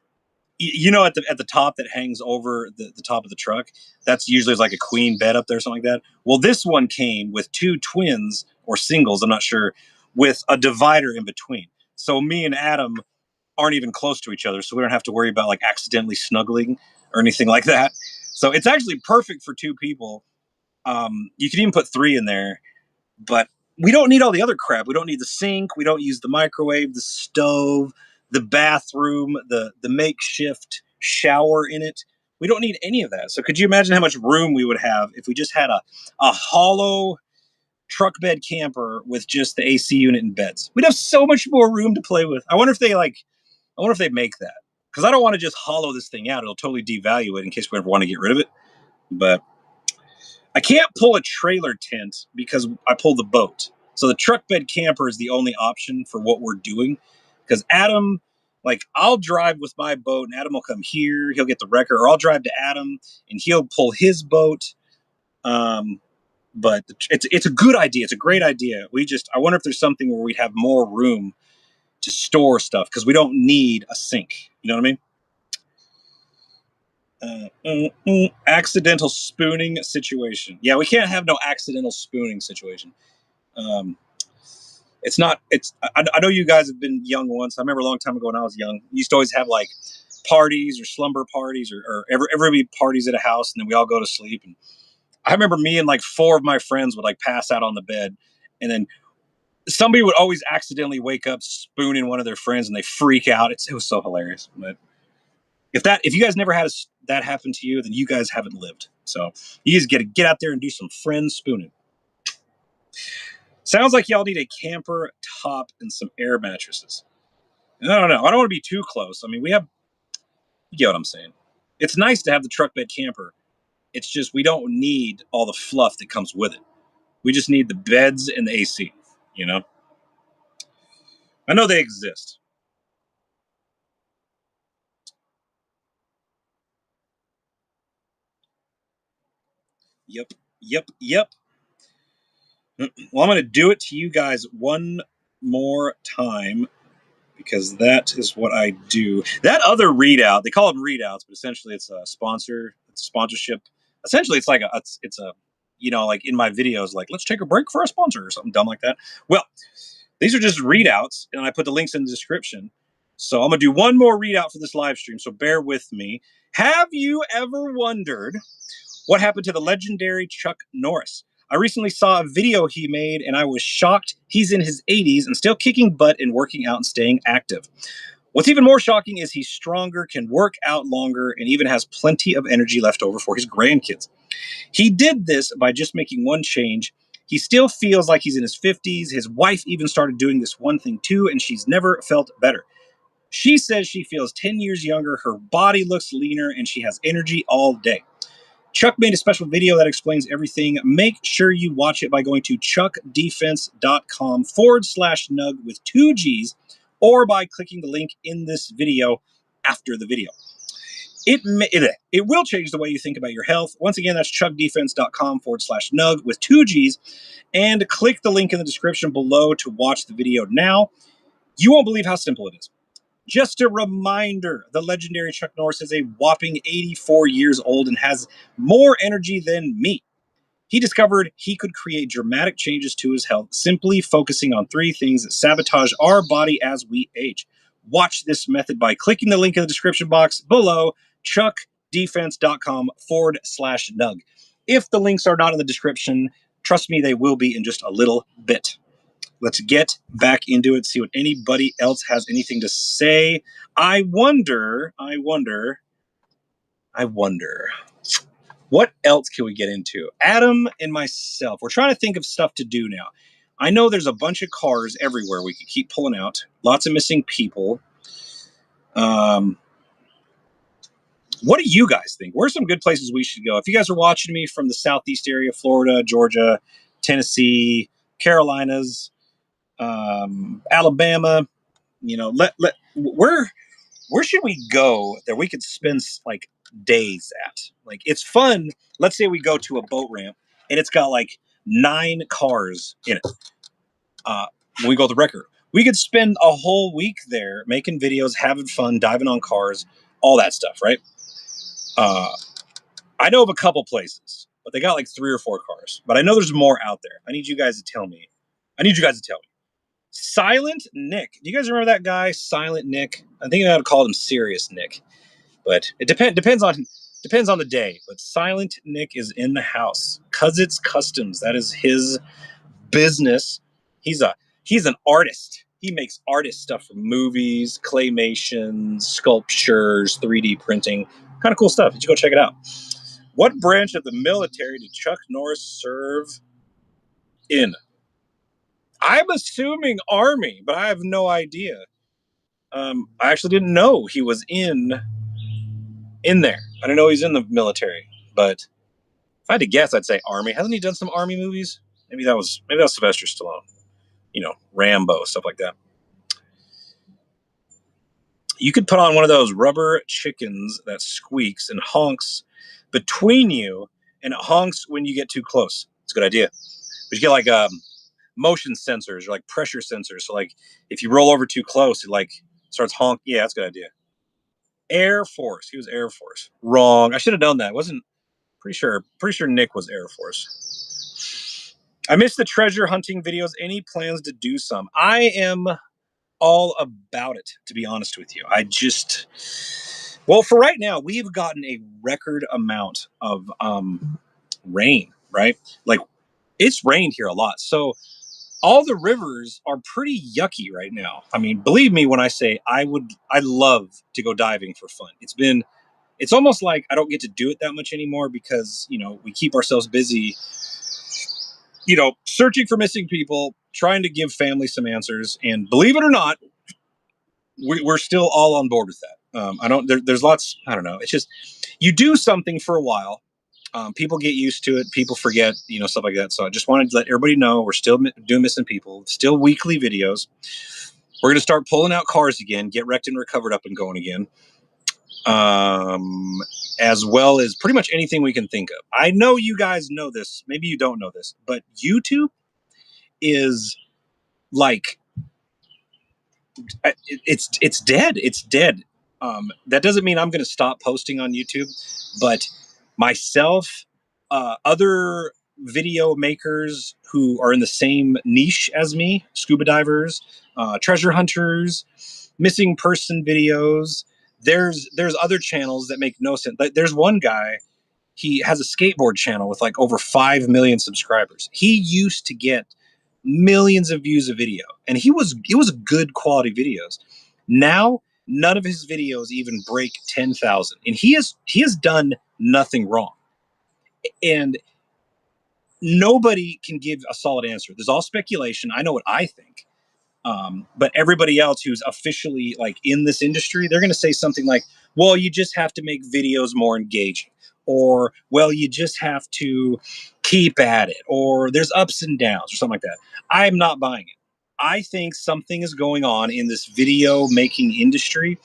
at the top that hangs over the top of the truck, that's usually like a queen bed up there, something like that. Well, this one came with two twins or singles, I'm not sure, with a divider in between. So me and Adam aren't even close to each other, so we don't have to worry about like accidentally snuggling or anything like that. So it's actually perfect for two people. You can even put three in there, but we don't need all the other crap. We don't need the sink. We don't use the microwave, the stove, the bathroom, the makeshift shower in it. We don't need any of that. So could you imagine how much room we would have if we just had a hollow truck bed camper with just the AC unit and beds? We'd have so much more room to play with. I wonder if they make that, because I don't want to just hollow this thing out. It'll totally devalue it in case we ever want to get rid of it. But I can't pull a trailer tent because I pull the boat. So the truck bed camper is the only option for what we're doing. Because Adam, I'll drive with my boat and Adam will come here. He'll get the wrecker, or I'll drive to Adam and he'll pull his boat. But it's a good idea. It's a great idea. I wonder if there's something where we'd have more room to store stuff, because we don't need a sink. You know what I mean? Accidental spooning situation. Yeah, we can't have no accidental spooning situation. It's not. I know you guys have been young once. I remember a long time ago when I was young, we used to always have like parties or slumber parties or every parties at a house, and then we all go to sleep. And I remember me and like four of my friends would like pass out on the bed, and then somebody would always accidentally wake up spooning one of their friends, and they freak out. It was so hilarious. But if you guys never had that happen to you, then you guys haven't lived. So you just get out there and do some friend spooning. Sounds like y'all need a camper top and some air mattresses. I don't know. I don't want to be too close. I mean, you get what I'm saying. It's nice to have the truck bed camper. It's just we don't need all the fluff that comes with it. We just need the beds and the AC, you know? I know they exist. Yep. Well, I'm going to do it to you guys one more time, because that is what I do. That other readout, they call them readouts, but essentially it's a sponsorship. Essentially, it's like it's a, like in my videos, like, let's take a break for a sponsor or something dumb like that. Well, these are just readouts, and I put the links in the description. So I'm going to do one more readout for this live stream, so bear with me. Have you ever wondered what happened to the legendary Chuck Norris? I recently saw a video he made, and I was shocked. He's in his 80s and still kicking butt and working out and staying active. What's even more shocking is he's stronger, can work out longer, and even has plenty of energy left over for his grandkids. He did this by just making one change. He still feels like he's in his 50s. His wife even started doing this one thing too, and she's never felt better. She says she feels 10 years younger, her body looks leaner, and she has energy all day. Chuck made a special video that explains everything. Make sure you watch it by going to chuckdefense.com/nug with 2 G's, or by clicking the link in this video after the video. It will change the way you think about your health. Once again, that's chuckdefense.com/nug with 2 G's, and click the link in the description below to watch the video now. You won't believe how simple it is. Just a reminder, the legendary Chuck Norris is a whopping 84 years old and has more energy than me. He discovered he could create dramatic changes to his health simply focusing on 3 things that sabotage our body as we age. Watch this method by clicking the link in the description box below, chuckdefense.com/nug. If the links are not in the description, Trust me, they will be in just a little bit. Let's get back into it, see what anybody else has anything to say. I wonder, what else can we get into? Adam and myself, we're trying to think of stuff to do now. I know there's a bunch of cars everywhere we could keep pulling out. Lots of missing people. What do you guys think? Where are some good places we should go? If you guys are watching me from the Southeast area, Florida, Georgia, Tennessee, Carolinas, Alabama, where should we go that we could spend like days at? Like, it's fun. Let's say we go to a boat ramp and it's got like 9 cars in it. When we go to the record, we could spend a whole week there making videos, having fun, diving on cars, all that stuff, right? I know of a couple places, but they got like 3 or 4 cars. But I know there's more out there. I need you guys to tell me. Silent Nick. Do you guys remember that guy, Silent Nick? I think I ought to call him Serious Nick. But it depends on the day. But Silent Nick is in the house. Cuz Customs. That is his business. He's an artist. He makes artist stuff for movies, claymation, sculptures, 3D printing. Kind of cool stuff. You should go check it out. What branch of the military did Chuck Norris serve in? I'm assuming Army, but I have no idea. I actually didn't know he was in there. I didn't know he's in the military, but if I had to guess, I'd say Army. Hasn't he done some Army movies? Maybe that was Sylvester Stallone. Rambo, stuff like that. You could put on one of those rubber chickens that squeaks and honks between you, and it honks when you get too close. It's a good idea. But you get like motion sensors or like pressure sensors. So like if you roll over too close, it like starts honking. Yeah, that's a good idea. Air Force. He was Air Force. Wrong. I should have known that. Wasn't pretty sure Nick was Air Force. I missed the treasure hunting videos. Any plans to do some? I am all about it, to be honest with you. For right now, we've gotten a record amount of rain, right? Like, it's rained here a lot. So all the rivers are pretty yucky right now. I mean, believe me when I say I love to go diving for fun. It's almost like I don't get to do it that much anymore because, we keep ourselves busy, searching for missing people, trying to give family some answers. And believe it or not, we're still all on board with that. There's lots, I don't know. It's just, you do something for a while. People get used to it. People forget, stuff like that. So I just wanted to let everybody know we're still doing missing people, still weekly videos. We're going to start pulling out cars again, get wrecked and recovered up and going again. As well as pretty much anything we can think of. I know you guys know this. Maybe you don't know this, but YouTube is like, it's dead. It's dead. That doesn't mean I'm going to stop posting on YouTube, but myself, other video makers who are in the same niche as me, scuba divers, treasure hunters, missing person videos. There's other channels that make no sense. There's one guy, he has a skateboard channel with like over 5 million subscribers. He used to get millions of views a video, and it was good quality videos. Now none of his videos even break 10,000, and he has done nothing wrong, and nobody can give a solid answer. There's all speculation. I know what I think, but everybody else who's officially like in this industry, they're going to say something like, well, you just have to make videos more engaging, or, well, you just have to keep at it, or there's ups and downs, or something like that. I'm not buying it. I think something is going on in this video making industry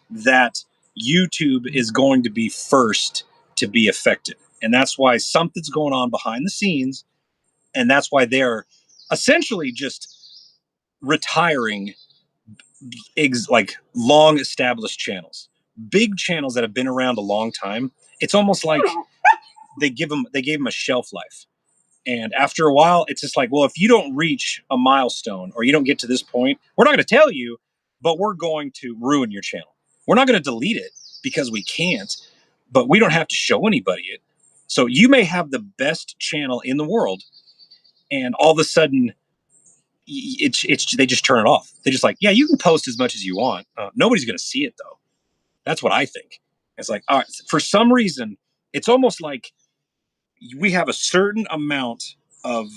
that YouTube is going to be first to be affected. And that's why something's going on behind the scenes. And that's why they're essentially just retiring like long established channels, big channels that have been around a long time. It's almost like they gave them a shelf life. And after a while, it's just like, well, if you don't reach a milestone or you don't get to this point, we're not going to tell you, but we're going to ruin your channel. We're not going to delete it because we can't, but we don't have to show anybody it. So you may have the best channel in the world, and all of a sudden, they just turn it off. They're just like, yeah, you can post as much as you want. Nobody's going to see it though. That's what I think. It's like, all right, for some reason, it's almost like we have a certain amount of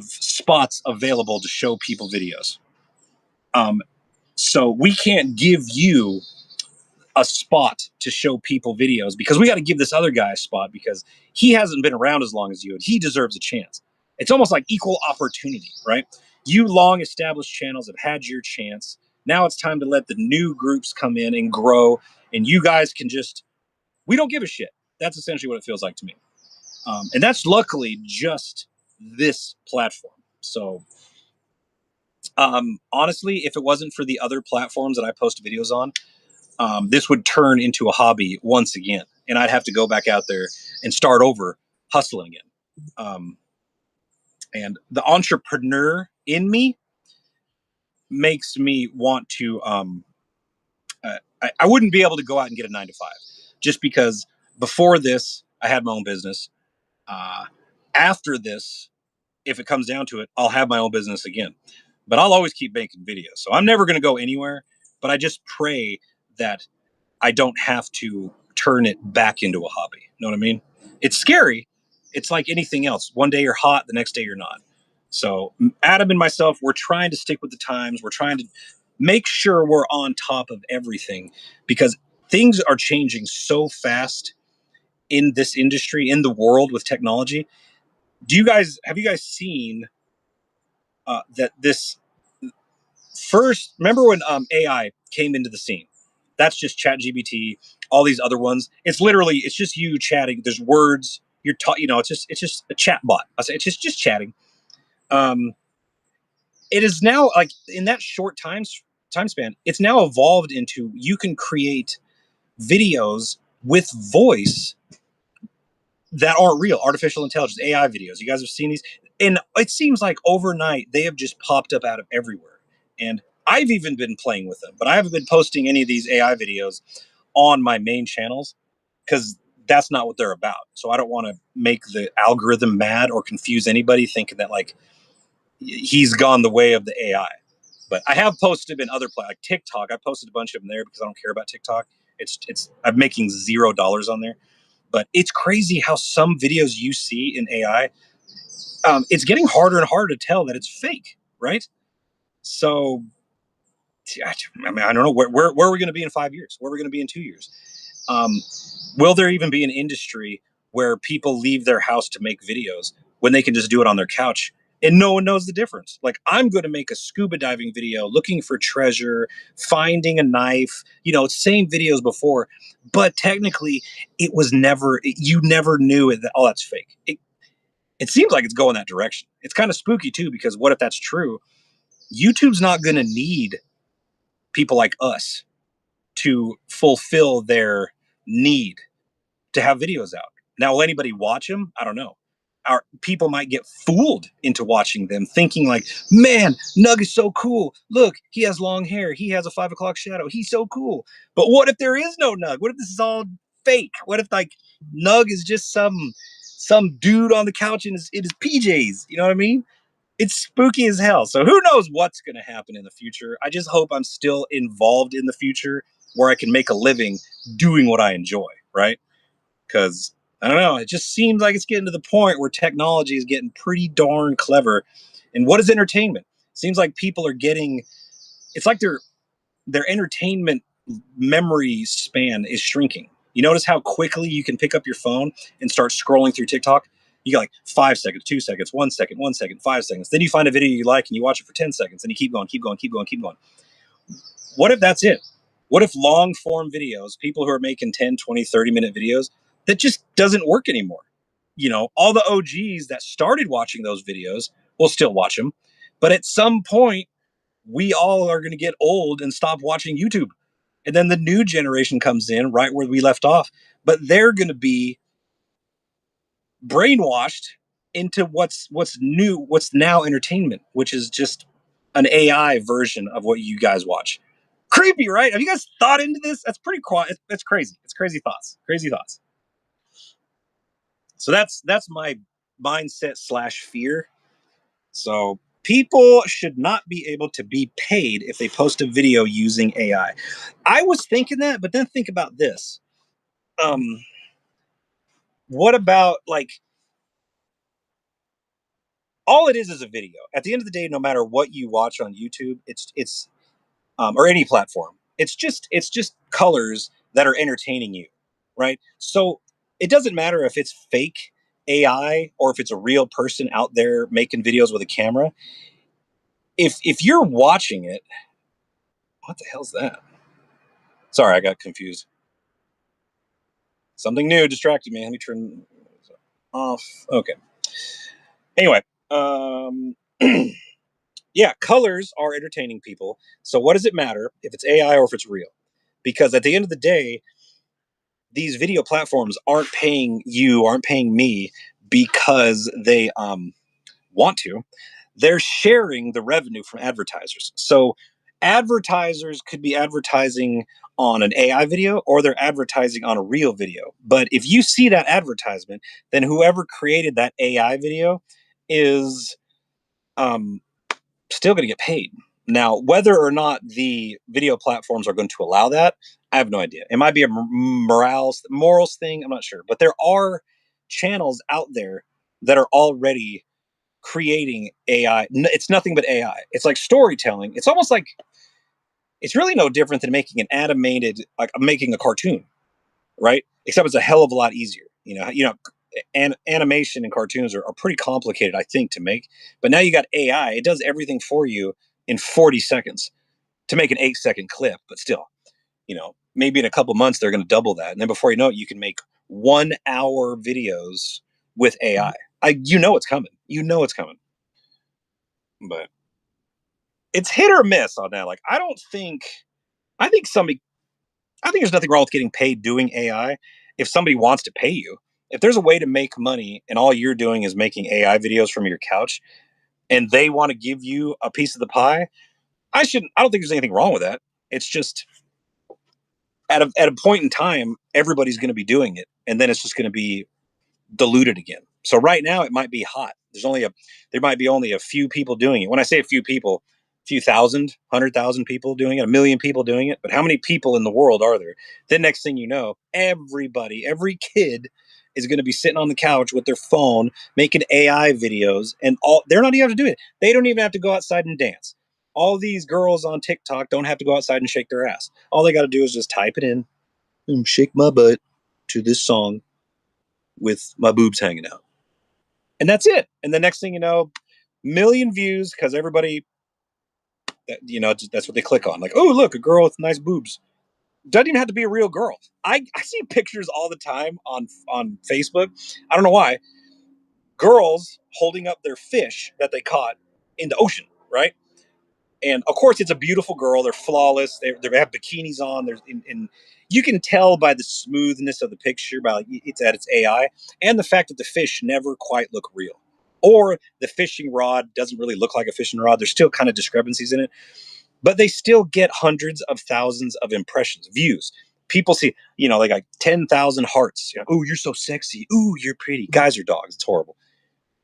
spots available to show people videos. So we can't give you a spot to show people videos because we got to give this other guy a spot because he hasn't been around as long as you and he deserves a chance. It's almost like equal opportunity, right? You long established channels have had your chance. Now it's time to let the new groups come in and grow, and you guys can just, we don't give a shit. That's essentially what it feels like to me. And that's luckily just this platform. So honestly, if it wasn't for the other platforms that I post videos on, this would turn into a hobby once again. And I'd have to go back out there and start over hustling again. And the entrepreneur in me makes me want to, I wouldn't be able to go out and get a 9 to 5 just because before this, I had my own business. After this, if it comes down to it, I'll have my own business again, but I'll always keep making videos. So I'm never going to go anywhere, but I just pray that I don't have to turn it back into a hobby. You know what I mean? It's scary. It's like anything else. One day you're hot, the next day you're not. So Adam and myself, we're trying to stick with the times. We're trying to make sure we're on top of everything because things are changing so fast in this industry, in the world with technology. Have you guys seen that this first, remember when AI came into the scene? That's just ChatGPT, all these other ones. It's just you chatting. There's words. You're talking. It's just a chat bot. I say it's just chatting. It is now like in that short time span. It's now evolved into you can create videos with voice that aren't real, artificial intelligence, AI videos. You guys have seen these, and it seems like overnight they have just popped up out of everywhere. And I've even been playing with them, but I haven't been posting any of these AI videos on my main channels because that's not what they're about. So I don't want to make the algorithm mad or confuse anybody thinking that like he's gone the way of the AI. But I have posted in other like TikTok. I posted a bunch of them there because I don't care about TikTok. I'm making $0 on there. But it's crazy how some videos you see in AI, it's getting harder and harder to tell that it's fake, right? So, I mean, I don't know where are we going to be in 5 years? Where are we going to be in 2 years? Will there even be an industry where people leave their house to make videos when they can just do it on their couch and no one knows the difference? Like, I'm going to make a scuba diving video looking for treasure, finding a knife, same videos before, but technically it was you never knew that, oh, that's fake. It seems like it's going that direction. It's kind of spooky too, because what if that's true? YouTube's not going to need people like us to fulfill their need to have videos out. Now, will anybody watch them? I don't know. Our people might get fooled into watching them, thinking like, "Man, Nug is so cool. Look, he has long hair. He has a 5 o'clock shadow. He's so cool." But what if there is no Nug? What if this is all fake? What if like Nug is just some dude on the couch in his PJs? You know what I mean? It's spooky as hell. So who knows what's going to happen in the future? I just hope I'm still involved in the future where I can make a living doing what I enjoy, right? Because I don't know, it just seems like it's getting to the point where technology is getting pretty darn clever. And what is entertainment? Seems like people are getting, it's like their entertainment memory span is shrinking. You notice how quickly you can pick up your phone and start scrolling through TikTok? You got like 5 seconds, 2 seconds, 1 second, 1 second, 5 seconds. Then you find a video you like and you watch it for 10 seconds and you keep going, keep going, keep going, keep going. What if that's it? What if long form videos, people who are making 10, 20, 30-minute videos, that just doesn't work anymore? All the OGs that started watching those videos will still watch them. But at some point, we all are going to get old and stop watching YouTube. And then the new generation comes in right where we left off. But they're going to be brainwashed into what's new, what's now entertainment, which is just an AI version of what you guys watch. Creepy, right? Have you guys thought into this? That's pretty quiet. It's crazy. It's crazy thoughts. Crazy thoughts. So that's my mindset / fear. So people should not be able to be paid if they post a video using AI. I was thinking that, but then think about this. What about like all it is a video. At the end of the day, no matter what you watch on YouTube, it's or any platform, it's just colors that are entertaining you, right? So it doesn't matter if it's fake AI or if it's a real person out there making videos with a camera. If you're watching it, what the hell's that? Sorry, I got confused. Something new distracted me. Let me turn off. Okay. Anyway, yeah, colors are entertaining people. So what does it matter if it's AI or if it's real? Because at the end of the day, these video platforms aren't paying you, aren't paying me because they want to. They're sharing the revenue from advertisers. So advertisers could be advertising on an AI video or they're advertising on a real video. But if you see that advertisement, then whoever created that AI video is still going to get paid. Now, whether or not the video platforms are going to allow that, I have no idea. It might be a morals thing. I'm not sure. But there are channels out there that are already creating AI. It's nothing but AI. It's like storytelling. It's almost like it's really no different than making an animated, like making a cartoon, right? Except it's a hell of a lot easier. Animation and cartoons are pretty complicated, I think, to make. But now you got AI; it does everything for you in 40 seconds to make an 8-second clip. But still, maybe in a couple months they're going to double that, and then before you know it, you can make 1-hour videos with AI. It's coming. It's coming. But it's hit or miss on that. Like, I think there's nothing wrong with getting paid doing AI if somebody wants to pay you. If there's a way to make money and all you're doing is making AI videos from your couch and they want to give you a piece of the pie, I don't think there's anything wrong with that. It's just at a point in time, everybody's going to be doing it. And then it's just going to be diluted again. So right now it might be hot. There might be only a few people doing it. When I say a few people, a few thousand, 100,000 people doing it, 1 million people doing it. But how many people in the world are there? Then next thing you know, every kid is going to be sitting on the couch with their phone making AI videos, and they're not even have to do it. They don't even have to go outside and dance. All these girls on TikTok don't have to go outside and shake their ass. All they got to do is just type it in and shake my butt to this song with my boobs hanging out. And that's it. And the next thing you know, million views because everybody, that's what they click on. Like, oh, look, a girl with nice boobs. Doesn't even have to be a real girl. I see pictures all the time on Facebook. I don't know why. Girls holding up their fish that they caught in the ocean, right? And of course, it's a beautiful girl. They're flawless. They have bikinis on. You can tell by the smoothness of the picture, by it's AI, and the fact that the fish never quite look real, or the fishing rod doesn't really look like a fishing rod. There's still kind of discrepancies in it, but they still get hundreds of thousands of impressions, views. People see, they got 10,000 hearts. Oh, you're so sexy. Ooh, you're pretty. Guys are dogs. It's horrible.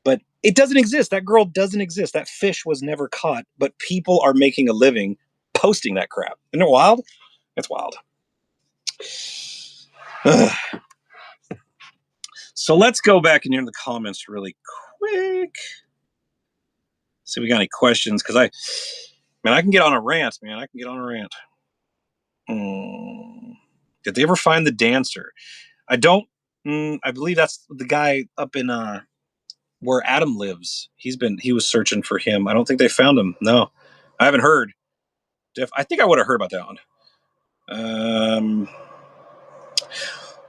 But it doesn't exist. That girl doesn't exist. That fish was never caught, but people are making a living posting that crap. Isn't it wild? It's wild. So let's go back and hear the comments really quick. See if we got any questions, because I can get on a rant, man. I can get on a rant. Did they ever find the dancer? I don't. I believe that's the guy up in where Adam lives. He was searching for him. I don't think they found him. No, I haven't heard. I think I would have heard about that one.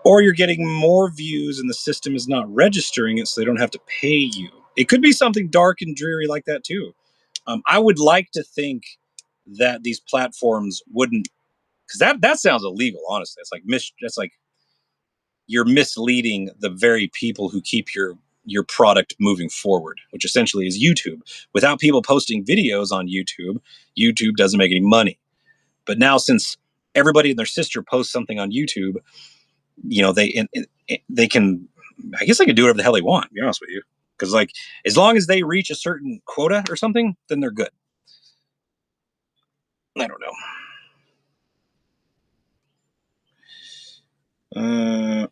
Or you're getting more views and the system is not registering it, so they don't have to pay you. It could be something dark and dreary like that too. I would like to think that these platforms wouldn't, because that sounds illegal. Honestly, that's like you're misleading the very people who keep your product moving forward, which essentially is YouTube. Without people posting videos on YouTube, YouTube doesn't make any money. But now, since everybody and their sister posts something on YouTube, they can, I guess they can do whatever the hell they want, to be honest with you. Because like as long as they reach a certain quota or something, then they're good. I don't know.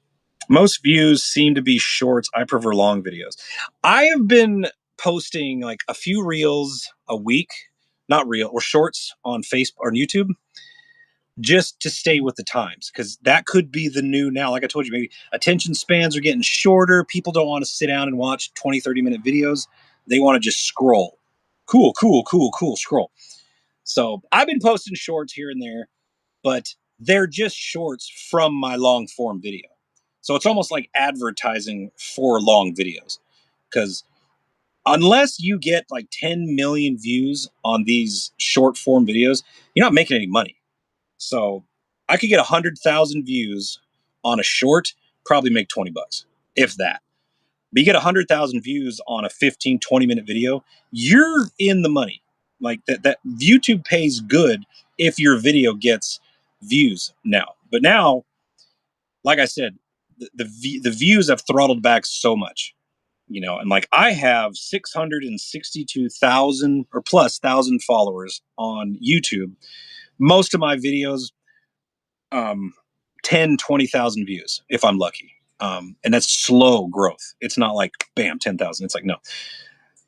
Most views seem to be shorts. I prefer long videos. I have been posting like a few reels a week, not reel or shorts on Facebook or YouTube, just to stay with the times, because that could be the new now. Like I told you, maybe attention spans are getting shorter. People don't want to sit down and watch 20, 30-minute videos. They want to just scroll. Cool, scroll. So I've been posting shorts here and there, but they're just shorts from my long form video. So it's almost like advertising for long videos, because unless you get like 10 million views on these short form videos, you're not making any money. So I could get 100,000 views on a short, probably make 20 bucks, if that. But you get 100,000 views on a 15, 20-minute video, you're in the money. Like that YouTube pays good if your video gets views now. But now, like I said, the views have throttled back so much, and like I have 662,000 or plus thousand followers on YouTube. Most of my videos, 10, 20,000 views if I'm lucky. And that's slow growth. It's not like bam, 10,000. It's like, no.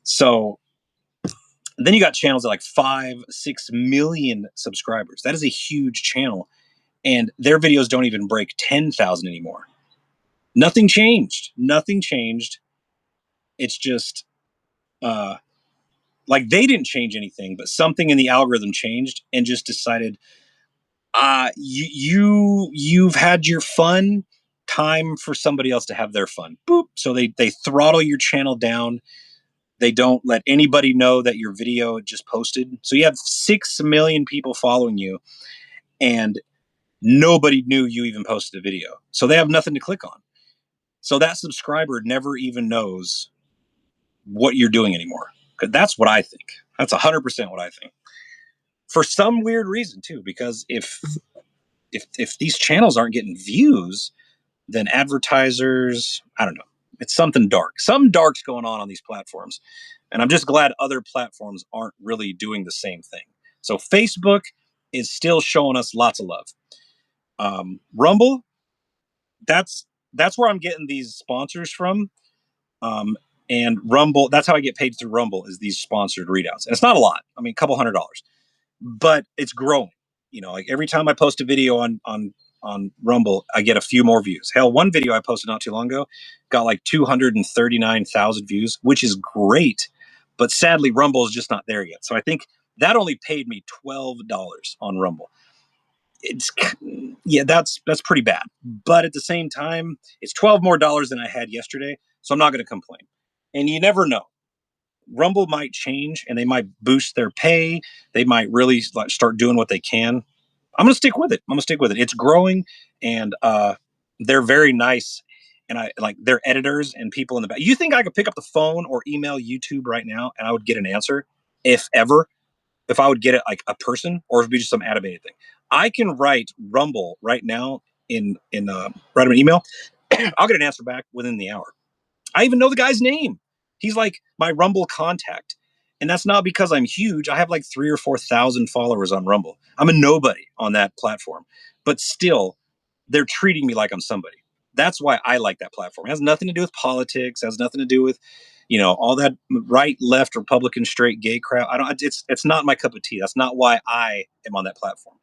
So then you got channels that like 5, 6 million subscribers. That is a huge channel. And their videos don't even break 10,000 anymore. Nothing changed. It's just like they didn't change anything, but something in the algorithm changed and just decided, you've had your fun, time for somebody else to have their fun. Boop. So they throttle your channel down. They don't let anybody know that your video just posted. So you have 6 million people following you, and nobody knew you even posted a video. So they have nothing to click on. So that subscriber never even knows what you're doing anymore. Because that's what I think. That's 100% what I think. For some weird reason too, because if these channels aren't getting views, then advertisers, I don't know. It's something dark. Some dark's going on these platforms. And I'm just glad other platforms aren't really doing the same thing. So Facebook is still showing us lots of love. Rumble, that's where I'm getting these sponsors from. And Rumble, that's how I get paid through Rumble, is these sponsored readouts. And it's not a lot. I mean, a couple $100, but it's growing. Like every time I post a video on Rumble, I get a few more views. Hell, one video I posted not too long ago got like 239,000 views, which is great. But sadly, Rumble is just not there yet. So I think that only paid me $12 on Rumble. That's pretty bad. But at the same time, it's $12 more than I had yesterday. So I'm not going to complain. And you never know. Rumble might change and they might boost their pay. They might really start doing what they can. I'm going to stick with it. It's growing, and they're very nice. And I like their editors and people in the back. You think I could pick up the phone or email YouTube right now and I would get an answer, if I would get it like a person, or if it'd be just some animated thing? I can write Rumble right now write them an email. I'll get an answer back within the hour. I even know the guy's name. He's like my Rumble contact. And that's not because I'm huge. I have like 3,000 or 4,000 followers on Rumble. I'm a nobody on that platform. But still, they're treating me like I'm somebody. That's why I like that platform. It has nothing to do with politics. It has nothing to do with, all that right, left, Republican, straight, gay crap. It's not my cup of tea. That's not why I am on that platform.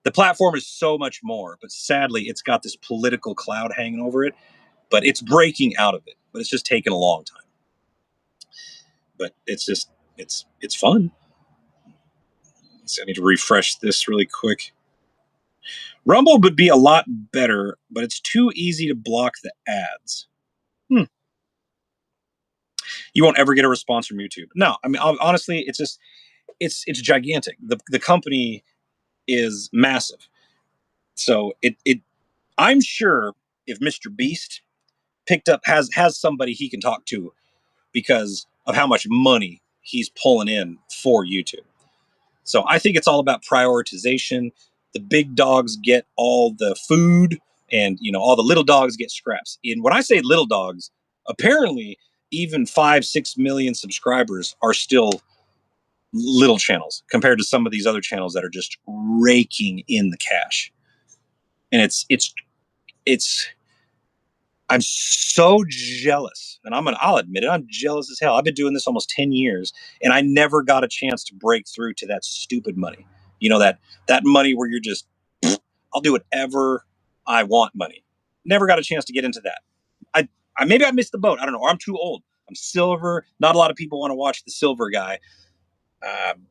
The platform is so much more, but sadly, it's got this political cloud hanging over it. But it's breaking out of it. But it's just taken a long time. But it's fun. So I need to refresh this really quick. Rumble would be a lot better, but it's too easy to block the ads. You won't ever get a response from YouTube. No, I mean, honestly, it's gigantic. The company is massive. So I'm sure if Mr. Beast has somebody he can talk to because of how much money he's pulling in for YouTube. So I think it's all about prioritization. The big dogs get all the food, and all the little dogs get scraps. And when I say little dogs, apparently even 5-6 million subscribers are still little channels compared to some of these other channels that are just raking in the cash. And it's I'm so jealous, and I'll admit it, I'm jealous as hell. I've been doing this almost 10 years, and I never got a chance to break through to that stupid money. You know, that money where you're just, I'll do whatever I want money. Never got a chance to get into that. I maybe I missed the boat. I don't know. Or I'm too old. I'm silver. Not a lot of people want to watch the silver guy.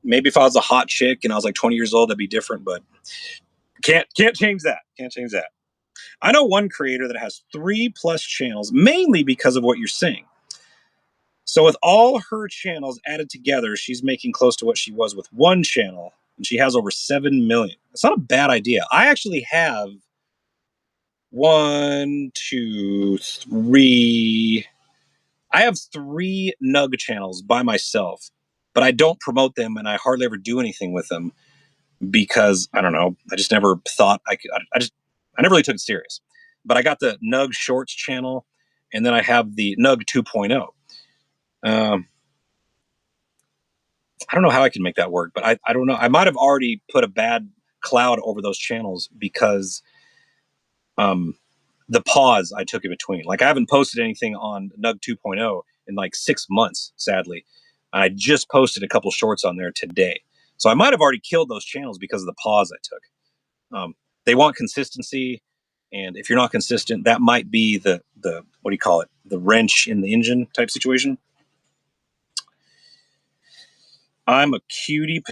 Maybe if I was a hot chick and I was like 20 years old, that'd be different, but can't change that. Can't change that. I know one creator that has 3+ channels, mainly because of what you're saying. So with all her channels added together, she's making close to what she was with one channel, and she has over 7 million. It's not a bad idea. I actually have 1, 2, 3. I have 3 Nug channels by myself, but I don't promote them, and I hardly ever do anything with them because I don't know. I just never thought I could. I never really took it serious. But I got the Nug Shorts channel, and then I have the Nug 2.0. I don't know how I can make that work, but I don't know. I might have already put a bad cloud over those channels because the pause I took in between. Like I haven't posted anything on Nug 2.0 in like 6 months, sadly. I just posted a couple shorts on there today. So I might have already killed those channels because of the pause I took. They want consistency, and if you're not consistent, that might be the what do you call it? The wrench in the engine type situation. I'm a cutie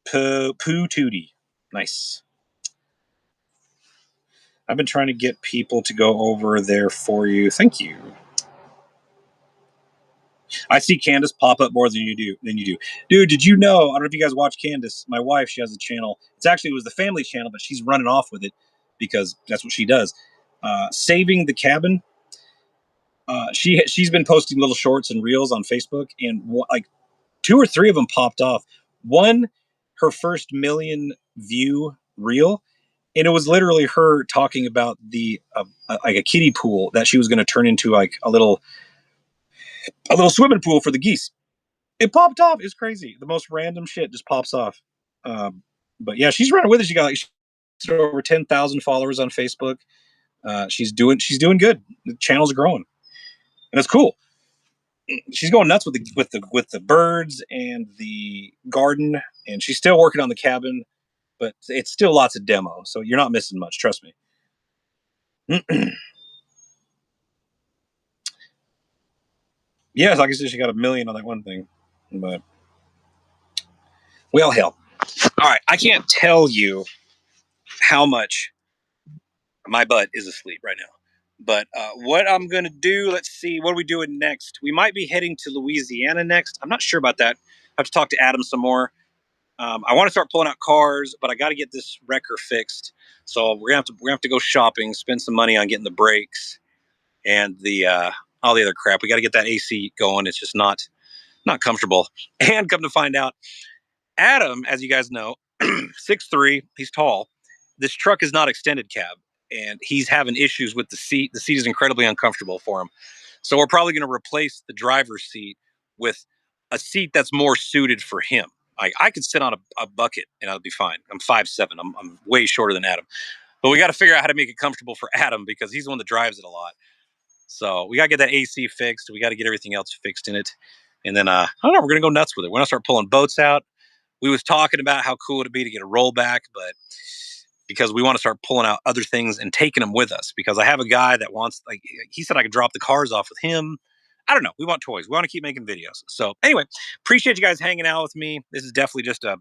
poo tootie. Nice. I've been trying to get people to go over there for you. Thank you. I see Candace pop up more than you do. Dude, did you know? I don't know if you guys watch Candace. My wife, she has a channel. It was the family channel, but she's running off with it because that's what she does. Saving the Cabin. She's been posting little shorts and reels on Facebook, and like 2 or 3 of them popped off. One, her first million view reel, and it was literally her talking about the like a kiddie pool that she was going to turn into like a little swimming pool for the geese. It popped off. It's crazy. The most random shit just pops off. But yeah, she's running with it. She got like over 10,000 followers on Facebook. She's doing good. The channel's growing, and it's cool. She's going nuts with the birds and the garden, and she's still working on the cabin, but it's still lots of demo. So you're not missing much. Trust me. Yes, like I said, she got 1 million on that one thing, but well, hell. All right, I can't tell you how much my butt is asleep right now. But what I'm going to do, let's see, what are we doing next? We might be heading to Louisiana next. I'm not sure about that. I have to talk to Adam some more. I want to start pulling out cars, but I got to get this wrecker fixed. So we're gonna have to go shopping, spend some money on getting the brakes and the all the other crap. We got to get that AC going. It's just not comfortable. And come to find out, Adam, as you guys know, 6'3", he's tall. This truck is not extended cab, and he's having issues with the seat. The seat is incredibly uncomfortable for him. So we're probably going to replace the driver's seat with a seat that's more suited for him. I could sit on a bucket and I'll be fine. I'm 5'7". I'm way shorter than Adam. But we got to figure out how to make it comfortable for Adam because he's the one that drives it a lot. So we got to get that AC fixed. We got to get everything else fixed in it. And then, I don't know, we're going to go nuts with it. We're going to start pulling boats out. We was talking about how cool it'd be to get a rollback, but because we want to start pulling out other things and taking them with us, because I have a guy that wants, like, he said I could drop the cars off with him. I don't know. We want toys. We want to keep making videos. So anyway, appreciate you guys hanging out with me. This is definitely just a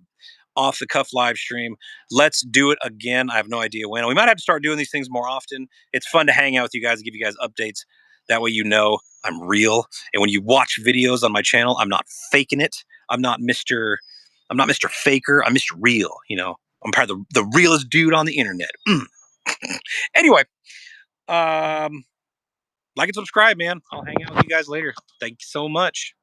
off the cuff live stream. Let's do it again. I have no idea when. We might have to start doing these things more often. It's fun to hang out with you guys, give you guys updates. That way you know I'm real. And when you watch videos on my channel, I'm not faking it. I'm not Mr. Faker. I'm Mr. Real. You know, I'm probably the realest dude on the internet. Anyway, like and subscribe, man. I'll hang out with you guys later. Thank you so much.